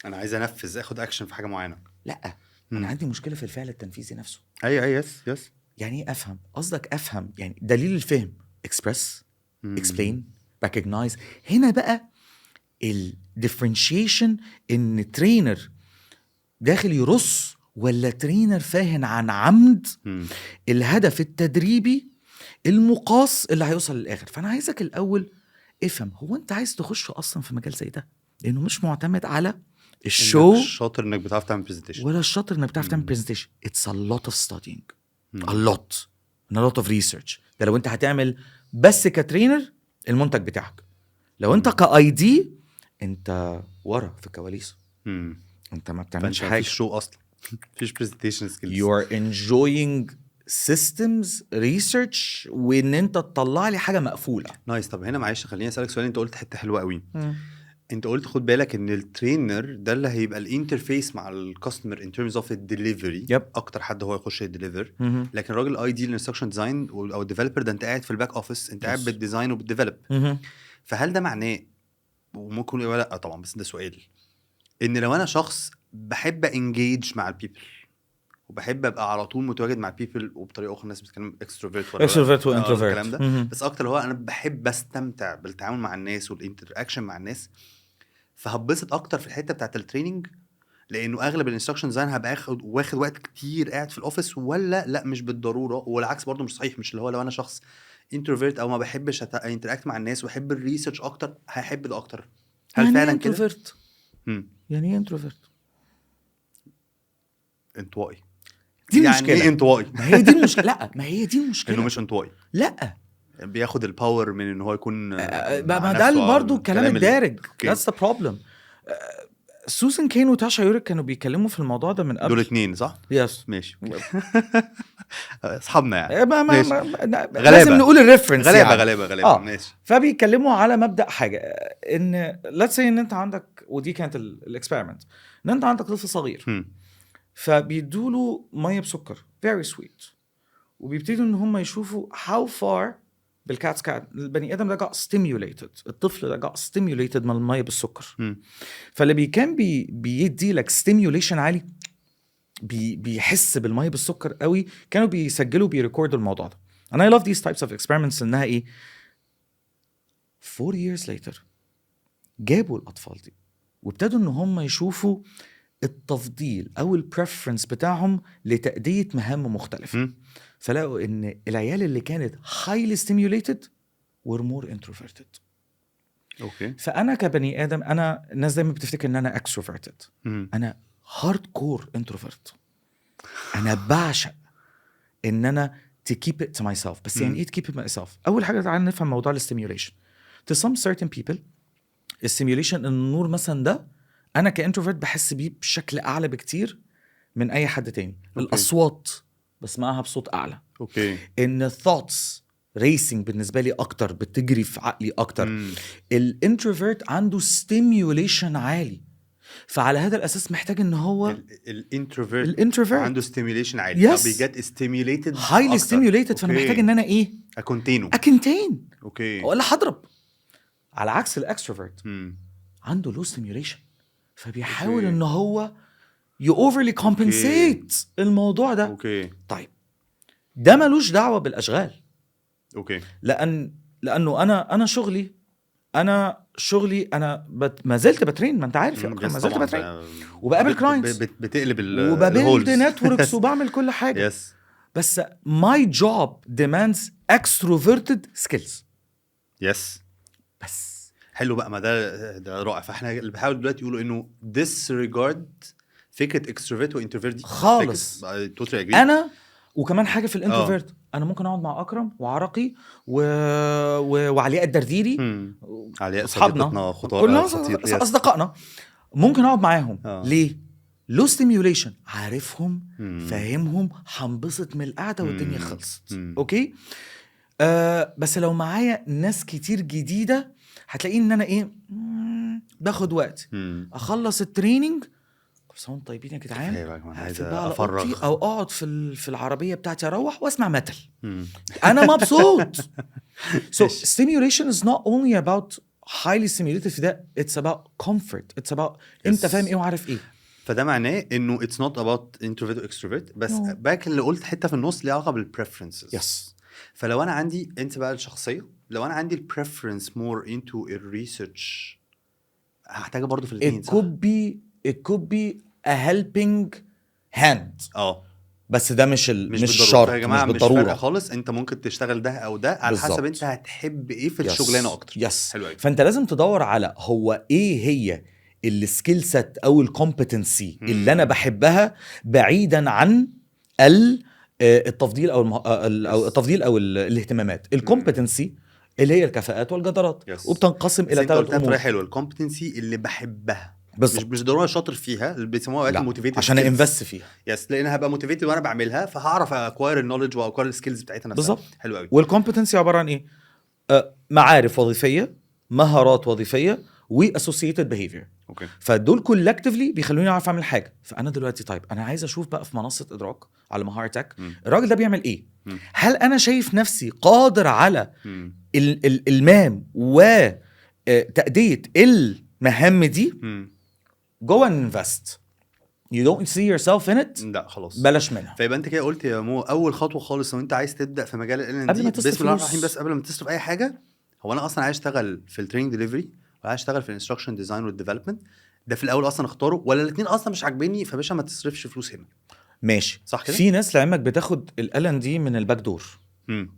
انا عايز انفذ، اخد اكشن في حاجه معينه. لا انا عندي مشكله في الفعل التنفيذي نفسه. اي يس. يعني ايه افهم؟ قصدك افهم يعني دليل الفهم express explain recognize. هنا بقى الديفرنشيشن ان ترينر داخل يرص ولا ترينر فاهم عن عمد الهدف التدريبي المقاس اللي هيوصل للاخر. فانا عايزك الاول افهم هو انت عايز تخش اصلا في مجال زي ده، لانه مش معتمد على الشو الشاطر انك بتعرف تعمل برزنتيشن ولا الشاطر انك بتعرف تعمل برزنتيشن. it's a lot of studying a lot and a lot of research. ده لو انت هتعمل بس كترينر المنتج بتاعك. لو انت كاي دي انت ورا في الكواليس. انت ما بتعملش حاجه. مفيش شو اصلا. مفيش برزنتيشن سكيلز. you are enjoying systems research وان انت تطلع لي حاجه مقفوله. نايس. طب هنا معلش خليني اسالك سؤال. انت قلت حته حلوه قوي. انت قلت خد بالك ان الترينر ده اللي هيبقى الانترفيس مع الكاستمر ان ترمز اوف الدليفري. اكتر حد هو يخش يديليفر. لكن الراجل اي دي الانستراكشن ديزاين او الديفلوبر ده انت قاعد في الباك اوفيس، انت قاعد بالديزاين وبالديفلوب. فهل ده معناه وممكن يقول لا طبعا بس ده سؤال ان لو انا شخص بحب انجيج مع البيبل وبحب ابقى على طول متواجد مع البيبل وبطريقه اخرى الناس بتتكلم اكستروفيرت وانتروفيرت الكلام ده بس اكتر هو انا بحب استمتع بالتعامل مع الناس والانتراكشن مع الناس، فهبسط اكتر في الحته بتاعه التريننج لانه اغلب الانستراكشن ديزاين هبقى واخد وقت كتير قاعد في الاوفيس. ولا لا مش بالضروره، والعكس برضو مش صحيح. مش اللي هو لو انا شخص انتروفيرت او ما بحبش انتراكت مع الناس وبحب الريسيرش اكتر هحب ده اكتر. هل يعني فعلا كده؟ يعني ايه انتروفيرت؟ انطوائي. دي يعني مشكلة. ايه انطوائي؟ ما هي دي المشكله. لا ما هي دي المشكله انه مش انطوائي. لا بياخد الباور من ان هو يكون ما ده برضه الكلام الدارج. That's the problem. سوزان كين وتاشا يوريك كانوا بيتكلموا في الموضوع ده من قبل. دول اتنين صح؟ يس ماشي. اصحابنا يعني. غلابة. لازم نقول الريفرنس غلابة ماشي. فبيتكلموا على مبدأ حاجة ان let's say ان انت عندك، ودي كانت الاكسبيرمنت، ان انت عندك طفل صغير فبيدوله ميه بسكر very sweet، وبيبتدوا ان هم يشوفوا how far بالكاتس كات البني ادم ده got stimulated، الطفل ده got stimulated من الميه بالسكر. فاللي كان بيدي لك stimulation عالي بيحس بالميه بالسكر قوي، كانوا بيسجلوا بيريكوردوا الموضوع ده. and I love these types of experiments انها ايه 4 years later جابوا الاطفال دي وابتدوا ان هم يشوفوا التفضيل او البريفرنس بتاعهم لتأدية مهام مختلفة. فلاقوا ان العيال اللي كانت highly stimulated were more introverted. اوكي. فانا كبني ادم، انا الناس دايما بتفتكر ان انا extroverted. انا hardcore introvert. انا بعشق ان انا to keep it to myself. بس يعني ايه to keep it to myself؟ اول حاجه تعالى نفهم موضوع الستيميوليشن. to some certain people الستيميوليشن، النور مثلا ده انا كانتروفيرت بحس بيه بشكل اعلى بكتير من اي حد تاني. الاصوات بسمعها بصوت اعلى. اوكي. ان thoughts racing بالنسبه لي اكتر، بتجري في عقلي اكتر. الانتروفيرت عنده ستيميوليشن عالي، فعلى هذا الاساس محتاج ان هو الانتروفيرت عنده ستيميوليشن عالي، بيجت ستيميوليتد هايلي ستيميوليتد. فانا محتاج ان انا ايه اكونتين اوكي ولا هضرب. على عكس الاكستروفيرت عنده لو ستيميوليشن، فبيحاول ان هو يوفرلي كومبنسيت الموضوع ده. اوكي. طيب ده ملوش دعوه بالاشغال. اوكي. لانه انا شغلي انا ما زلت بترين، ما انت عارف يا اكرم، ما زلت بترين وبقابل كلاينتس، بتقلب وببيلد نتوركس وبعمل كل حاجه. yes. بس my job demands extroverted skills. yes. بس حلو بقى، ما ده رائع. فاحنا اللي بحاول دلوقتي يقولوا انه disregard فكره extrovert وintrovert دي خالص. انا وكمان حاجه في الانتروفيرت، انا ممكن اقعد مع اكرم وعرقي وعلياء الدرديري، علياء صديقتنا كلنا اصدقائنا، ممكن اقعد معاهم. ليه؟ لو ستيميوليشن، عارفهم فاهمهم، هنبسط من القعده والدنيا خلصت. اوكي. بس لو معايا ناس كتير جديده هتلاقيه ان انا ايه باخد وقت اخلص التريننج. صون طيبين يا جدعان، عايز افرغ او اقعد في العربيه بتاعتي اروح واسمع ميتال. انا مبسوط. So stimulation is not only about highly stimulated ده، it's about comfort, it's about انت فاهم ايه وعارف ايه. فده معناه انه it's not about introvert or extrovert بس. باك اللي قلت حته في النص ليها علاقه بالpreferences. yes. فلو انا عندي انت بقى الشخصيه، لو انا عندي الpreference more into الريسيرش هحتاجها برضو في الاثنين. it could be a helping hand. بس ده مش الشرط، يا جماعه، مش فارقه خالص. انت ممكن تشتغل ده او ده على حسب انت هتحب ايه في الشغلانه اكتر. حلو قوي. فانت لازم تدور على هو ايه هي السكيل سيت او الكومبتنسي اللي انا بحبها، بعيدا عن التفضيل او التفضيل او الاهتمامات. الكومبتنسي اللي هي الكفاءات والجدارات، وبتنقسم الى 3 امور. حلو. الكومبتنسي اللي بحبها بالزبط. مش ضروري شاطر فيها، اللي بيسموها وقت موتيفيتد عشان انفست فيها. لان هبقى موتيفيتد وانا بعملها، فهعرف اكواير النوليدج واكواير السكيلز بتاعتها نفسها. بالظبط. حلو قوي. والكومبتنسي عباره عن ايه؟ معارف وظيفيه، مهارات وظيفيه، واسوسييتد بيهيفير. اوكي. فدول كولكتيفلي بيخلوني اعرف اعمل حاجه. فانا دلوقتي طيب انا عايز اشوف بقى في منصه ادراك على مهارتك الراجل ده بيعمل ايه. هل انا شايف نفسي قادر على المام وتأدية المهام دي؟ go and invest. you don't see yourself in it، لا خلاص بلاش منها. فيبقى انت كده قلت يا مو اول خطوه خالص لو انت عايز تبدا في مجال ال قبل ما تصرف بسم الله الرحمن الرحيم، بس قبل ما تصرف اي حاجه، هو انا اصلا عايز اشتغل في التريننج ديليفري وعايز اشتغل في الانستراكشن ديزاين والديفلوبمنت، ده في الاول اصلا اختاره ولا الاثنين اصلا مش عاجبيني؟ فباشا ما تصرفش فلوس هنا. ماشي صح كده. في ناس لعلمك بتاخد ال L&D من الباك دور.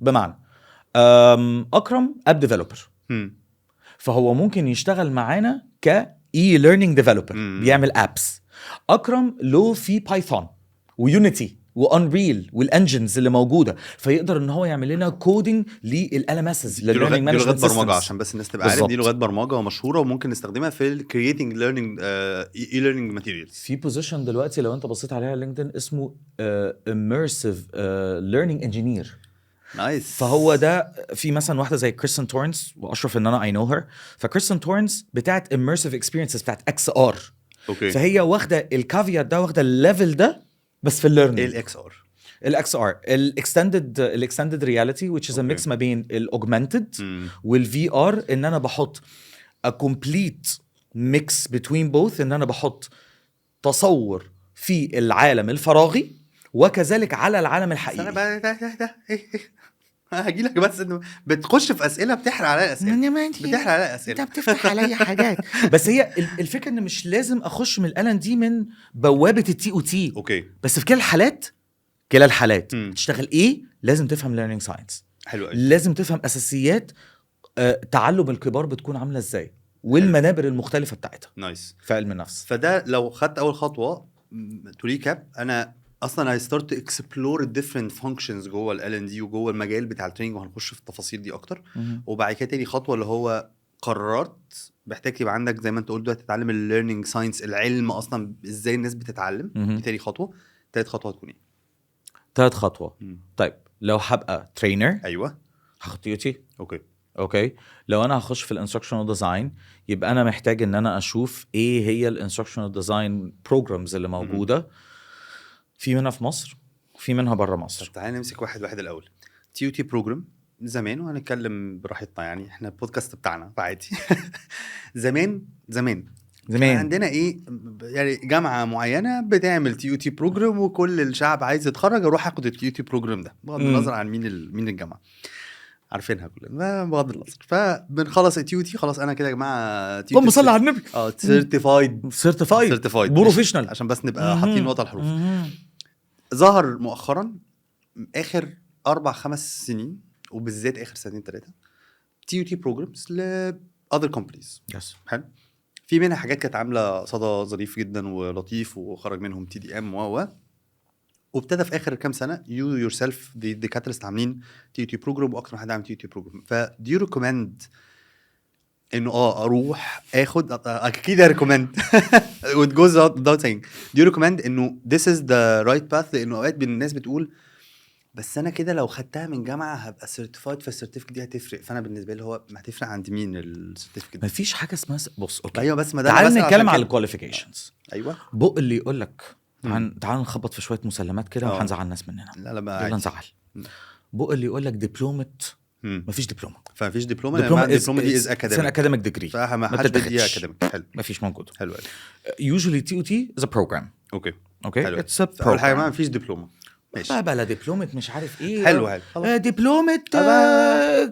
بمعنى اكرم اب ديفلوبر، فهو ممكن يشتغل معانا ك e-learning developer بيعمل apps. اكرم له في بايثون ويونيتي وانريل والانجنز اللي موجوده، فيقدر ان هو يعمل لنا كودينج للالمسز دي لغات برمجه عشان بس الناس تبقى عارف، دي بالظبط. لغات برمجه ومشهوره وممكن نستخدمها في الكرييتنج ليرنينج اي ليرنينج ماتيريالز. في بوزيشن دلوقتي لو انت بصيت عليها على لينكدين اسمه immersive learning engineer. نايس. فهو ده في مثلا واحده زي كريستين تورنس، واشرف ان انا اي نو هير. فكريستين تورنس بتاعت immersive experiences بتاعت اكس ار. اوكي. فهي واخده الكافيات ده، واخده الليفل ده بس في الليرنينج. ايه الاكس ار؟ الاكس ار الاكستندد رياليتي which is a mix ما بين الاوجمانتد والفي ار، ان انا بحط a complete mix between both، ان انا بحط تصور في العالم الفراغي وكذلك على العالم الحقيقي. انا بقى ده هاجي لك، بس انه بتخش في اسئله بتحرق عليا اسئله، بتحرق عليا اسئله، انت بتفتح عليا حاجات. بس هي الفكره ان مش لازم اخش من الالن دي من بوابه التي او تي. اوكي. بس في كلا الحالات تشتغل ايه، لازم تفهم ليرنينج ساينس. حلو قوي. لازم تفهم اساسيات تعلم الكبار بتكون عامله ازاي، والمنابر المختلفه بتاعتها. نايس. في علم النفس. فده لو خدت اول خطوه تو ريكاب، انا اصلا I start to explore different functions جوه ال L&D وجوه المجال بتاع التريننج، وهنخش في التفاصيل دي اكتر. وبعد كده تاني خطوه اللي هو قررت محتاج يبقى عندك زي ما انت قلت دلوقتي تتعلم الليرنينج ساينس، العلم اصلا ازاي الناس بتتعلم. دي تاني خطوه. تالت خطوه هتكون ايه؟ تالت خطوه طيب لو هبقى ترينر، ايوه هاخد تي. اوكي. لو انا هخش في الانستراكشنال ديزاين، يبقى انا محتاج ان انا اشوف ايه هي الانستراكشنال ديزاين بروجرامز اللي موجوده. في منها في مصر وفي منها بره مصر. طب تعالى نمسك واحد الاول. TUT بروجرام زمان، وهنتكلم براحتنا يعني، احنا البودكاست بتاعنا فعادي. زمان كان عندنا ايه يعني، جامعه معينه بتعمل TUT بروجرام، وكل الشعب عايز يتخرج يروح ياخد الTUT بروجرام ده، بغض النظر عن مين الجامعه، عارفينها كلنا بغض النظر. فبنخلص الTUT خلاص، انا كده يا جماعه اللهم صل على النبي. سيرتيفايد بروفيشنال، عشان بس نبقى حاطين نقطه الحروف. ظهر مؤخرا اخر 4-5 سنين، وبالذات اخر 2-3 TUT programs ل other companies. حلو. في منها حاجات كانت عامله صدى ظريف جدا ولطيف، وخرج منهم TDM وابتدى في اخر كام سنه you yourself the catalyst عاملين TUT program، واكتر من حد عامل TUT program. ف do you recommend انه اروح اخد؟ اكيد recommend it goes without saying. do you recommend انه this is the right path؟ لانه اوقات الناس بتقول بس انا كده لو خدتها من جامعه هبقى سيرتيفايد، فالسيرتيفيكت دي هتفرق. فانا بالنسبه لي هو ما هتفرق عند مين السيرتيفيكت؟ مفيش حاجه اسمها بص اوكي. ايوه بس ما ده تعال نتكلم على الكواليفيكيشنز. ايوه. بق اللي يقول لك تعال نخبط في شويه مسلمات كده وهنزعل الناس مننا. لا بقى يلا نزعل. بق اللي يقول لك ديبلومت، مفيش دبلومه. فمفيش دبلومه دي از اكاديميك ديجري، فما حدش بيديها اكاديميك. حلو. مفيش موجود. حلو. usually TUT is a program. اوكي it's a program. اول حاجه ما فيش دبلومه. ماشي بقى دبلومه مش عارف ايه. حلو دبلومه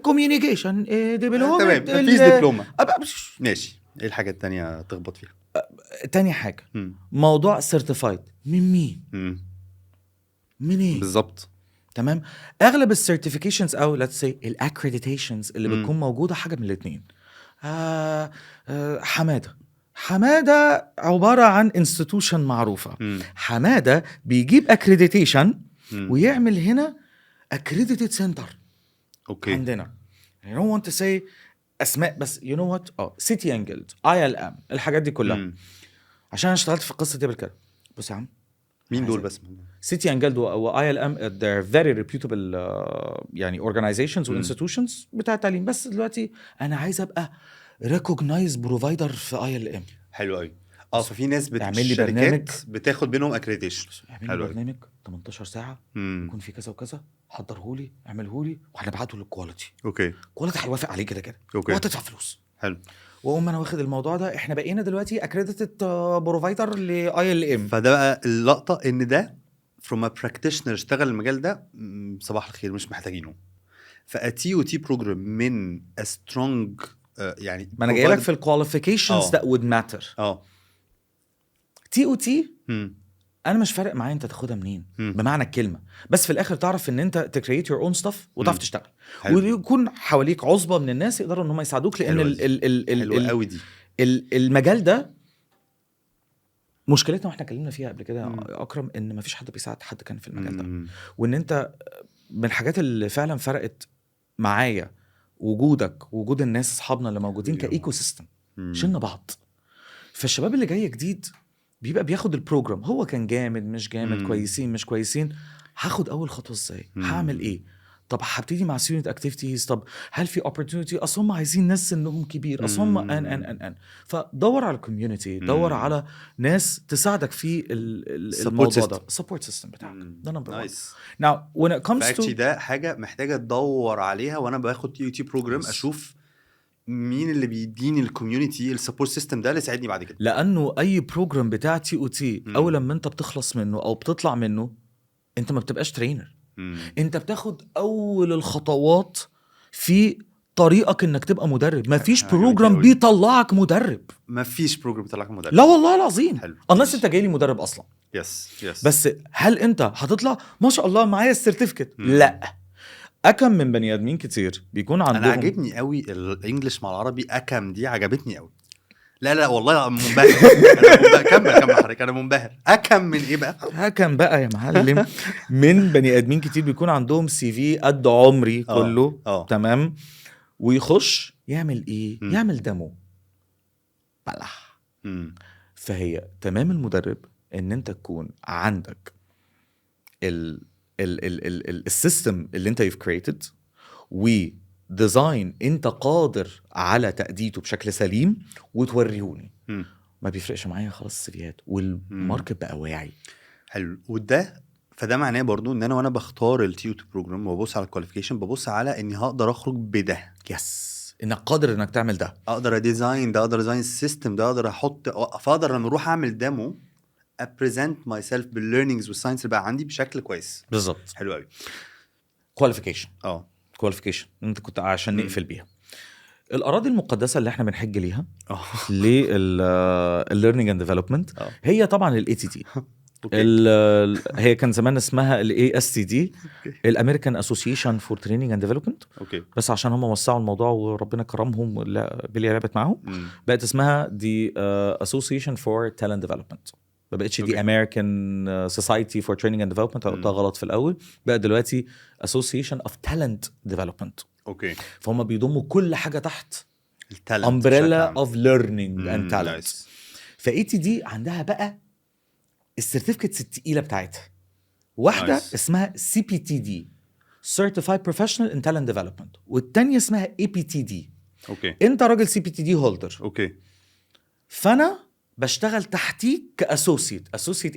كوميونيكيشن، دبلومه تمام. مفيش دبلومه. ماشي. ايه الحاجه الثانيه تخبط فيها؟ تاني حاجه موضوع سيرتيفايد من مين؟ منين بالظبط؟ تمام. اغلب السيرتيفيكيشنز او let's say الاكريديتيشنز اللي بتكون موجوده حاجه من الاثنين. حماده عباره عن انستيتيوشن معروفه. حماده بيجيب اكريديتيشن ويعمل هنا اكريديتد سنتر. اوكي. عندنا I don't want to say اسماء، بس you know what سيتي اند جيلد ILM الحاجات دي كلها. عشان انا اشتغلت في القصه دي قبل كده. بص يا عم، مين دول بس؟ سيتي اند جيلد و ILM they're very reputable يعني organizations و institutions بتاع تعليم. بس دلوقتي انا عايز ابقى recognized provider في ILM. حلو قوي. ففي ناس تعمل لي برنامج بتاخد بينهم اكريديشن. اعمل لي برنامج 18 ساعه يكون في كذا وكذا، حضره لي اعمله لي وهنبعته للكواليتي. اوكي. كواليتي هيوافق عليه كده وهتدفع فلوس. حلو. واقوم انا واخد الموضوع ده، احنا بقينا دلوقتي اكريديتد بروفايدر ل ILM. فده بقى اللقطه ان ده from a practitioner اشتغل المجال ده صباح الخير مش محتاجينه. فالTUT program من a strong يعني ما انا جاي لك في الكواليفيكيشنز that would matter. TUT انا مش فارق معايا انت تاخدها منين بمعنى الكلمه، بس في الاخر تعرف ان انت تكريت يور اون ستاف وتعرف تشتغل، ويكون حواليك عصبه من الناس يقدروا ان هم يساعدوك. لان حلوة قوي دي. المجال ده مشكلتنا واحنا اتكلمنا فيها قبل كده يا اكرم ان مفيش حد بيساعد حد كان في المجال ده، وان انت من الحاجات اللي فعلا فرقت معايا وجود الناس اصحابنا اللي موجودين كايكو سيستم، شلنا بعض. فالشباب اللي جاي جديد بيبقى بياخد البروجرام، هو كان جامد مش جامد، كويسين مش كويسين، هاخد اول خطوه ازاي، هعمل ايه، طب هبتدي مع ستودنت اكتيفيتيز، طب هل في opportunity، اصل هم عايزين ناس سنهم كبير، اصل هم ان فدور على الكوميونتي، دور على ناس تساعدك في الموضوع ده، السبورت سيستم بتاعك ده نمبر 1. Now when it comes to ده حاجه محتاجه تدور عليها، وانا باخد TUT بروجرام اشوف مين اللي بيديني الكوميونتي السبورت سيستم ده اللي يساعدني بعد كده، لانه اي بروجرام بتاع TUT اول لما انت بتخلص منه او بتطلع منه انت ما بتبقاش ترينر، انت بتاخد اول الخطوات في طريقك انك تبقى مدرب. مفيش بروجرام بيطلعك مدرب، مفيش بروجرام بيطلعك مدرب، لا والله العظيم. الناس انت جاي لي مدرب اصلا، يس بس هل انت هتطلع ما شاء الله معايا السيرتيفيكت؟ لا. اكم من بني ادمين كتير بيكون عندهم، انا عجبني قوي الانجليش مع العربي، اكم دي عجبتني قوي. لا والله منبهر. كمل حضرتك، انا منبهر. اكم من ايه بقى؟ اكم بقى يا معلم من بني ادمين كتير بيكون عندهم CV قد عمري كله. تمام. ويخش يعمل ايه؟ يعمل دمو بلح. فهي تمام المدرب ان انت تكون عندك السيستم اللي انت you've created وديزاين انت قادر على تأديته بشكل سليم وتوريهوني. ما بيفرقش معايا خلاص السيفيات، والماركت بقى واعي. حلو. فده معناه برضو ان انا وانا بختار التيوت بروجرام وببص على الكواليفيكيشن، ببص على اني هقدر اخرج بده. انك قادر انك تعمل ده، اقدر اديزاين ده، اقدر اديزاين السيستم ده، اقدر احط، فاقدر لما اروح اعمل ديمو ابريزنت ماي سيلف بالليرنينجز والساينس اللي بقى عندي بشكل كويس. بالظبط. حلو قوي. كواليفيكيشن انت كنت عشان نقفل بيها الاراضي المقدسه اللي احنا بنحج ليها للليرنينج اند ديفلوبمنت، هي طبعا الATD. هي كان زمان اسمها الASTD، الامريكان اسوسيشن فور تريننج اند ديفلوبمنت. بس عشان هم وسعوا الموضوع وربنا كرمهم باللي لعبت معاهم، بقت اسمها دي اسوسيشن فور تالنت ديفلوبمنت. ما بقتش دي امريكان سوسايتي فور تريننج اند ديفلوبمنت، قلتها غلط في الاول، بقى دلوقتي اسوسيشن اوف تالنت ديفلوبمنت. فهم بيضموا كل حاجه تحت امبريلا اوف ليرنينج اند تالنت. فATD عندها بقى السيرتيفيكتس التقيله بتاعتها، واحده اسمها CPTD Certified Professional in Talent Development، والتانية اسمها APTD. انت راجل CPTD هولدر، فانا بشتغل تحتيك كاسوسيت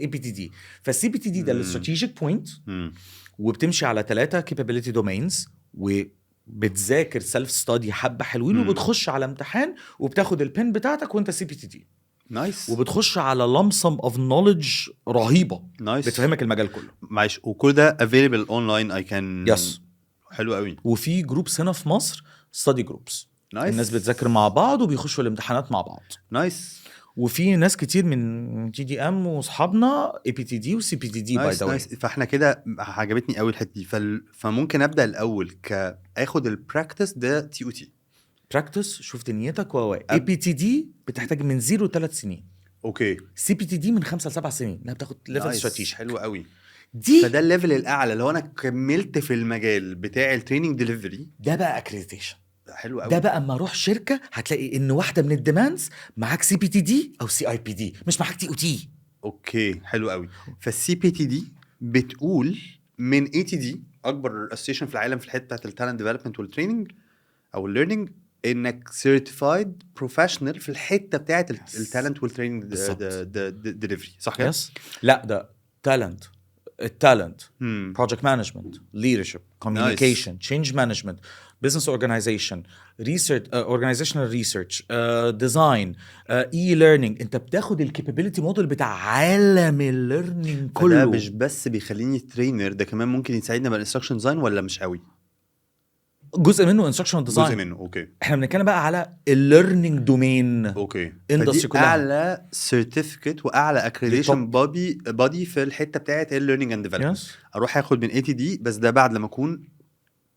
APTD. فالCPTD ده الاستراتيجيك بوينت، وبتمشي على 3 capability domains، وبتذاكر سيلف ستادي حبه حلوين، وبتخش على امتحان وبتاخد البن بتاعتك وانت CPTD. وبتخش على لمسم اوف نوليدج رهيبه، بتفهمك المجال كله. معلش، وكل ده available online I can. حلو قوي. وفي جروبس هنا في مصر study groups، الناس بتذاكر مع بعض وبيخشوا الامتحانات مع بعض. وفي ناس كتير من TDM واصحابنا APTD وCPTD باي ذا واي. فاحنا كده عجبتني قوي الحته دي. فممكن ابدا الاول كاخد البراكتس ده TUT براكتس، شوف دنيتك. APTD بتحتاج من 0 ل 3 سنين. CPTD من 5 ل 7 سنين. لا بتاخد ليفل استراتيجي. حلو قوي دي. فده الليفل الاعلى لو انا كملت في المجال بتاع التريننج ديليفري، ده بقى اكريديتيشن. حلو قوي. ده بقى اما اروح شركه هتلاقي ان واحده من الديماندز معاك CPTD او CIPD، مش معاك TOT. حلو قوي. فالCPTD بتقول من ATD اكبر اسوسيشن في العالم في الحته بتاعت التالنت ديفلوبمنت والتريننج او الليرنينج، انك سيرتيفايد بروفيشنال في الحته بتاعت التالنت والتريننج ديليفري، صح كده؟ لا ده تالنت، التالنت بروجكت مانجمنت، ليدرشيب، كوميونيكيشن، تشينج مانجمنت، بزنس اورجانيزيشن، ريسيرش، اورجانيزيشنال ريسيرش، ديزاين، اي ليرنينج. انت بتاخد الكابابيلتي موديل بتاع عالم الليرنينج كله. ده مش بس بيخليني ترينر، ده كمان ممكن يساعدنا بالانستراكشن ديزاين، ولا مش قوي؟ جزء منه انستراكشن ديزاين، جزء منه. احنا بنتكلم بقى على الليرنينج دومين. اندستري كلها. اعلى سيرتيفيكت واعلى اكريديشن بادي في الحته بتاعت الليرنينج اند ديفلوبمنت. اروح اخد من ATD، بس ده بعد لما اكون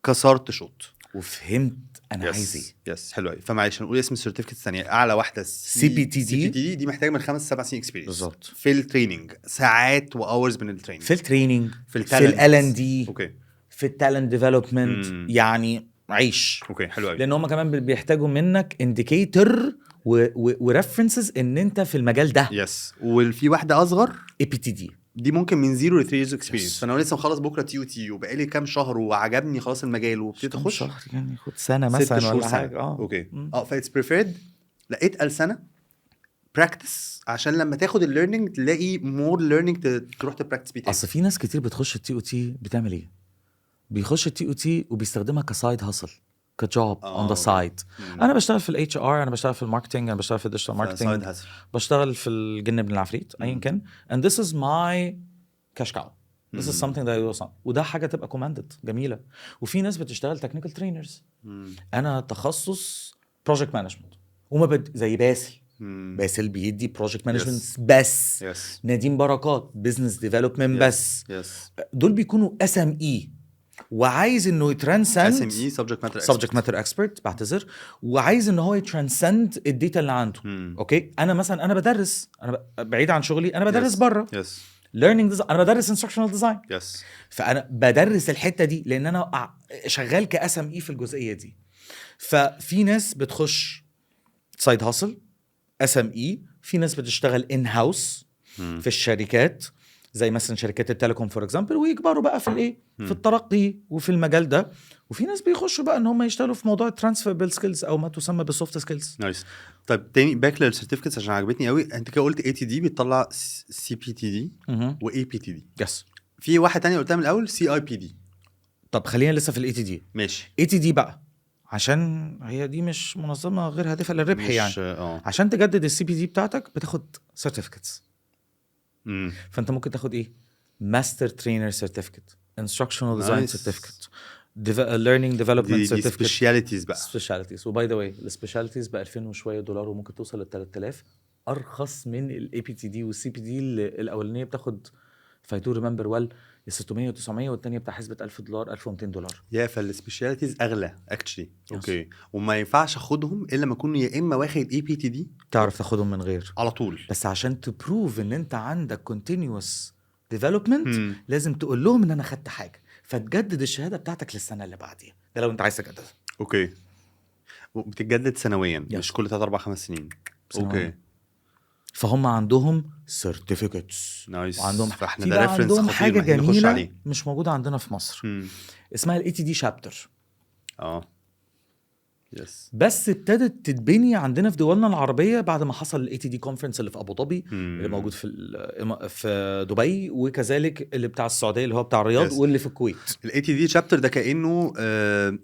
كسرت شوط وفهمت انا عايز ايه. يس حلو قوي. فمعلش هنقول اسم السيرتيفيكت الثانيه اعلى واحده CPTD. دي محتاجه من 5-7 سنين اكسبيرينس بالظبط. في التريننج، ساعات واورز من التريننج، في التريننج، في في L&D، اوكي في التالنت ديفلوبمنت. يعني عيش. اوكي حلو قوي. لان هم كمان بيحتاجوا منك انديكيتور وريفرنسز ان انت في المجال ده. يس. وفي واحده اصغر APTD دي ممكن من 0 ل 3 years experience. Yes. فانا لسه مخلص بكره TOT وبقالي كام شهر وعجبني خلاص المجال وابتديت كام اخش شهر يعني، خد سنه 6 مثلا شهور ولا سنة. حاجه. اوكي فايتس بريفيرد لا اتقل سنه براكتس عشان لما تاخد الليرنينج تلاقي مور ليرنينج تروح تبراكتس بيه تاني. اصل في ناس كتير بتخش TOT بتعمل ايه؟ بيخش TOT وبيستخدمها كسايد هاسل، كجوب اون ذا سايد. انا بشتغل في الاتش ار، انا بشتغل في الماركتنج، انا بشتغل في الديجيتال ماركتنج، بشتغل في الجن بن العفريت ايا كان. and this is my cash cow. This is something that I do. وده حاجه تبقى كوماندد جميله. وفي ناس بتشتغل تكنيكال ترينرز. انا تخصص بروجكت مانجمنت وما زي باسل بيدي بروجكت مانجمنت بس. نديم بركات بزنس ديفلوبمنت بس. دول بيكونوا SME وعايز انه يترانسند SME subject matter expert بعتذر، وعايز ان هو يترانسند الداتا اللي عنده. اوكي انا مثلا انا بدرس، انا بعيد عن شغلي، انا بدرس بره learning design، انا بدرس instructional design. فانا بدرس الحته دي لان انا شغال كSME في الجزئيه دي. ففي ناس بتخش سايد هاسل SME، في ناس بتشتغل ان هاوس في الشركات زي مثلا شركات التليكوم فور اكزامبل، ويكبروا بقى في الايه، في الترقي وفي المجال ده. وفي ناس بيخشوا بقى ان هم يشتغلوا في موضوع الترانسفيربل سكيلز او ما تسمى بالسوفت سكيلز. نايس. طيب تاني باك للسيرتيفيكتس عشان عجبتني قوي. انت كده قلت ATD بيطلع CPTD وAPTD. يس. في واحد تاني قلتها من الاول CIPD. طب خلينا لسه في الATD. ماشي. ATD بقى عشان هي دي مش منظمه غير هادفه للربح يعني. عشان تجدد الCPD بتاعتك بتاخد سيرتيفيكتس. فانت ممكن تاخد ايه؟ ماستر ترينر سيرتيفيكت، انستراكشنال ديزاين سيرتيفيكت، learning development certificate. سبيشاليتيز بقى. سبيشاليتيز. وباي ذا واي السبيشاليتيز ب 2000 وشويه دولار، وممكن توصل ل 3000، ارخص من الAPTD والCPD. الاولانيه بتاخد if I do remember well 600 و900، والثانيه بتاع حسبه $1000 $1200. يا فالسبيشاليتيز اغلى اكشلي. اوكي. وما ينفعش اخدهم الا لما اكون يا اما واخد APTD تعرف تاخدهم من غير على طول. بس عشان تبروف ان انت عندك continuous development لازم تقول لهم ان انا خدت حاجه، فتجدد الشهاده بتاعتك للسنه اللي بعديها. ده لو انت عايز تجددها. اوكي. بتتجدد سنويا مش كل 3-4-5 سنين. اوكي. فهم عندهم certificates. نايس. وعندهم فاحنا ده ريفرنس عندهم حاجه جميله عليه. مش موجوده عندنا في مصر. اسمها الATD شابتر. يس. بس ابتدت تتبني عندنا في دولنا العربيه بعد ما حصل الATD كونفرنس اللي في ابو ظبي، اللي موجود في دبي، وكذلك اللي بتاع السعوديه اللي هو بتاع الرياض، واللي في الكويت. الATD شابتر ده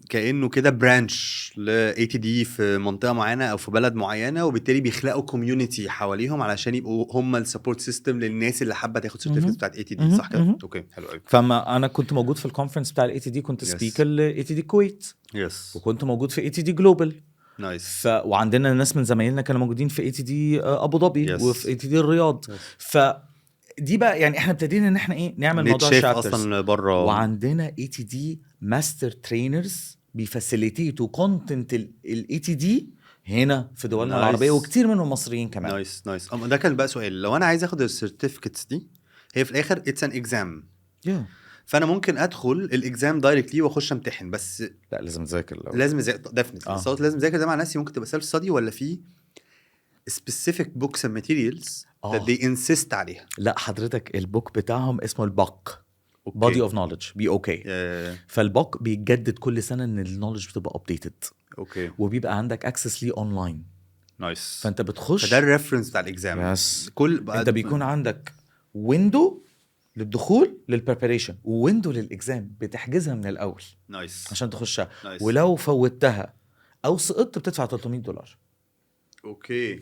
كانه كده برانش لATD في منطقه معينه او في بلد معينه، وبالتالي بيخلقوا كوميونتي حواليهم علشان يبقوا هم السبورت سيستم للناس اللي حابه تاخد سيرتيفيكت بتاعت ATD. صح كده؟ اوكي حلو قوي. فما انا كنت موجود في الكونفرنس بتاع الATD، كنت سبيكر لATD الكويت. وكنت موجود في ATD جلوبال. نايس. وعندنا ناس من زمايلنا كانوا موجودين في ATD ابو ظبي وفي ATD الرياض. فدي بقى يعني احنا ابتدينا ان احنا ايه نعمل موضوع شابترز اصلا بره. وعندنا ATD ماستر ترينرز بيفاسيليتيتوا كونتنت الATD هنا في دولنا العربيه، وكتير منهم مصريين كمان. نايس. ده كان بقى سؤال. لو انا عايز اخد السيرتيفيكتس دي، هي في الاخر اتس ان اكزام. فانا ممكن ادخل الاكزام دايركتلي واخش امتحن، بس لا لازم تذاكر. لازم ديفنتلي لازم تذاكر. ده مع ناس ممكن تبقى سيلف ستادي ولا في specific books and materials that they insist عليها. لا حضرتك البوك بتاعهم اسمه الباك body of knowledge BOK. فالبوك بيتجدد كل سنه ان النولج بتبقى ابديتد. اوكي. وبيبقى عندك اكسس ليه اونلاين. نايس. فانت بتخش فده الريفرنس بتاع الاكزام. انت بيكون عندك ويندو للدخول للبريباريشن وويندو للاكزام بتحجزها من الاول. نايس. عشان تخشها. ولو فوتها او سقطت بتدفع $300. اوكي.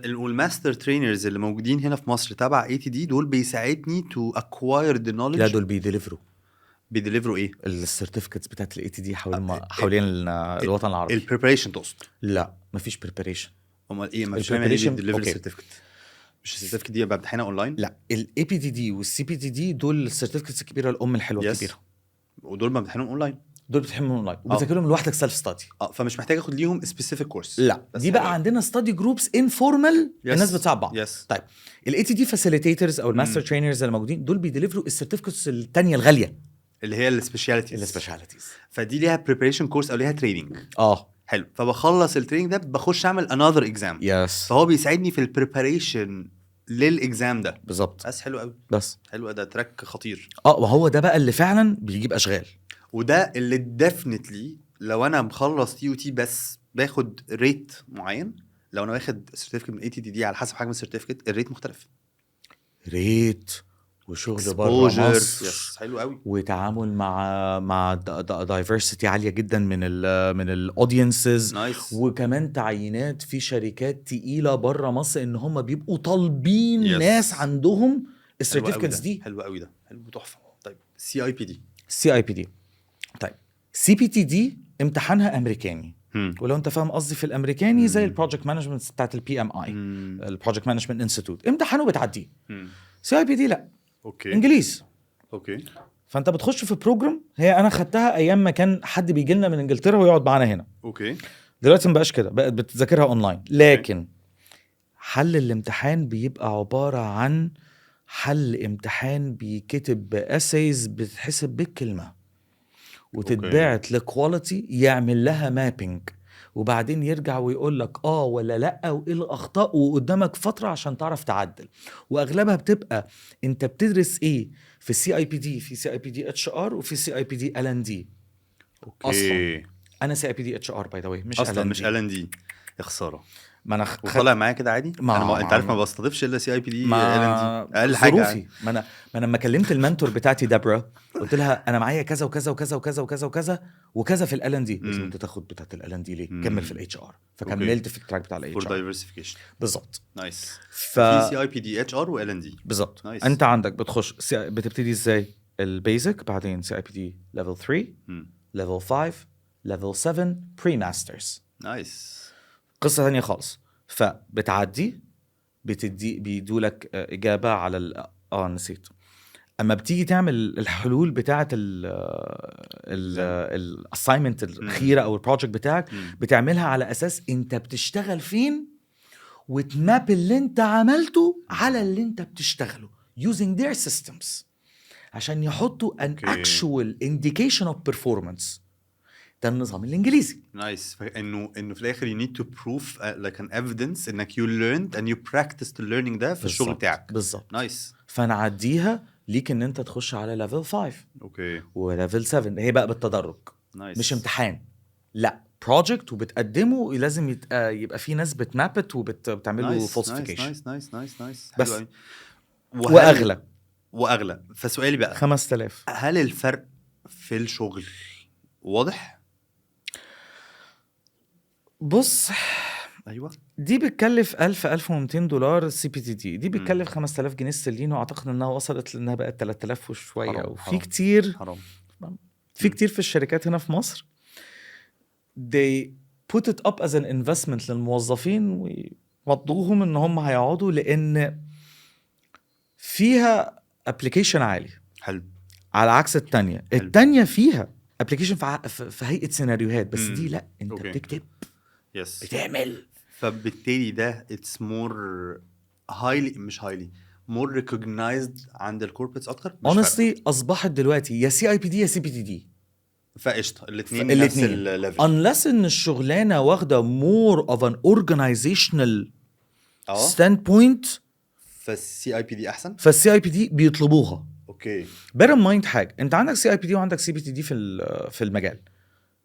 والماستر ترينرز اللي موجودين هنا في مصر تبع ATD دول بيساعدني تو اكواير ذا نوليدج. لا دول بيديليفروا ايه؟ السيرتيفيكتس بتاعت الATD حوالين الوطن العربي. البريباريشن تقصد؟ لا مفيش بريباريشن. امال ايه؟ مش فاهم ايه ديليفري سيرتيفيكت. مش السيرتيفيكت دي بامتحانها اونلاين؟ لا الAPTD والCPTD دول السيرتيفيكتس الكبيره الحلوه الكبيره، ودول بامتحانهم اونلاين. دول بتحملهم اونلاين وبتذاكرهم لوحدك سيلف ستادي. فمش محتاج اخد ليهم سبيسيفيك كورس. لا دي بقى عندنا ستادي جروبس انفورمال الناس بتساعد بعض. طيب الاي تي دي فاسيليتيترز او الماستر ترينرز اللي موجودين دول بيديليفروا السيرتيفيكتس الثانيه الغاليه اللي هي السبيشاليتيز. فدي ليها بريبريشن كورس او ليها تريننج. حلو. فبخلص التريننج ده بخش اعمل انذر اكزام. فهو بيساعدني في البريبريشن للاكزام ده. بالظبط. بس حلو قوي. بس حلو، ده تراك خطير. وهو ده بقى اللي فعلا بيجيب اشغال. وده اللي ديفنتلي لو انا مخلص تي او تي بس باخد ريت معين، لو انا واخد سيرتيفيكت من اي تي دي على حسب حجم السيرتيفيكت الريت مختلف. ريت وشغل بره مصر. حلو قوي. وتعامل مع دايفرسيتي عاليه جدا من الاودينسز. وكمان تعيينات في شركات تقيله بره مصر ان هم بيبقوا طالبين ناس عندهم السيرتيفيكتس دي. حلو قوي ده، حلو تحفه. طيب سي اي بي دي. طيب سي بي تي دي امتحانها امريكاني. ولو انت فاهم قصدي في الامريكاني زي البروجكت مانجمنت بتاعت البي ام اي، البروجكت مانجمنت انستيتوت، امتحانه بتعديه. سي اي بي دي لا، انجليزي. فانت بتخش في بروجرام، هي انا خدتها ايام ما كان حد بيجي لنا من انجلترا ويقعد معانا هنا. دلوقتي ما بقاش كده، بقت بتذاكرها اونلاين. لكن حل الامتحان بيبقى عباره عن حل امتحان بيكتب باسايز بتحسب بالكلمه وتتبعت لكواليتي يعمل لها مابينج، وبعدين يرجع ويقول لك ولا لا وايه الاخطاء، وقدامك فتره عشان تعرف تعدل. واغلبها بتبقى انت بتدرس ايه في السي اي بي دي، في سي اي بي دي اتش ار وفي سي اي بي دي ال ان دي. اصلا انا سي اي بي دي اتش ار باي ذا واي، مش اصلا مش ال ان دي. يا خساره. ما انا وطلع معايا كده عادي. انت عارف ما بستضيفش الا سي اي بي دي ال ان دي اقل حاجه. ما انا لما كلمت المنتور بتاعتي دابرا قلت لها انا معايا كذا وكذا وكذا وكذا وكذا وكذا وكذا في ال ان دي، لازم انت تاخد بتاعت ال ان دي ليه؟ كمل في الاتش ار. فكملت في التراك بتاع الاتش ار فور دايفرسيفيكيشن. بالظبط. نايس. في سي اي بي دي اتش ار وال ان دي. بالظبط. انت عندك بتخش بتبتدي ازاي؟ البيزك، بعدين سي اي بي دي ليفل 3 ليفل 5 ليفل 7 بري ماسترز. نايس. قصه ثانيه خالص. فبتعدي بيدولك اجابه على نسيت. اما بتيجي تعمل الحلول بتاعه الاساينمنت الاخيره او البروجكت بتاعك، بتعملها على اساس انت بتشتغل فين، وتماب اللي انت عملته على اللي انت بتشتغله using their systems عشان يحطوا an actual indication of performance. ده النظام الانجليزي. نايس. انه في الاخر you need to prove like an evidence انك you learned and you practiced the learning ده في الشغل بتاعك. بالظبط. نايس. فنعديها ليك ان انت تخش على ليفل 5 وليفل 7. هي بقى بالتدرج. نايس. مش امتحان، لا بروجكت وبتقدمه، لازم يبقى في ناس بتمابت وبتعمله فولسيفيكيشن. نايس. بس واغلى. فسؤالي بقى 5000. هل الفرق في الشغل واضح؟ بص، ايوه دي بتكلف 1200 دولار السي بي تي دي بتكلف 5000 جنيه استرليني، واعتقد انها وصلت لانها بقت 3000 وشويه. وفي كتير في كتير في الشركات هنا في مصر they put it up as an investment للموظفين ويوضوهم ان هم هيقعدوا، لان فيها application عالي. حلو. على عكس التانية فيها application في هيئة سيناريوهات، بس دي لا، انت بتكتب بتعمل. فبالتالي ده it's more highly مش highly more recognized عند الكوربريتس اكتر. honestly اصبحت دلوقتي يا سي اي بي دي يا سي بي تي دي، فقشطه الاثنين نفس الليفل. unless ان الشغلانه واخده more of an organizational standpoint، فالسي اي بي دي احسن. فالسي اي بي دي بيطلبوها. اوكي. bear in mind حاجه، انت عندك سي اي بي دي وعندك سي بي تي دي في المجال.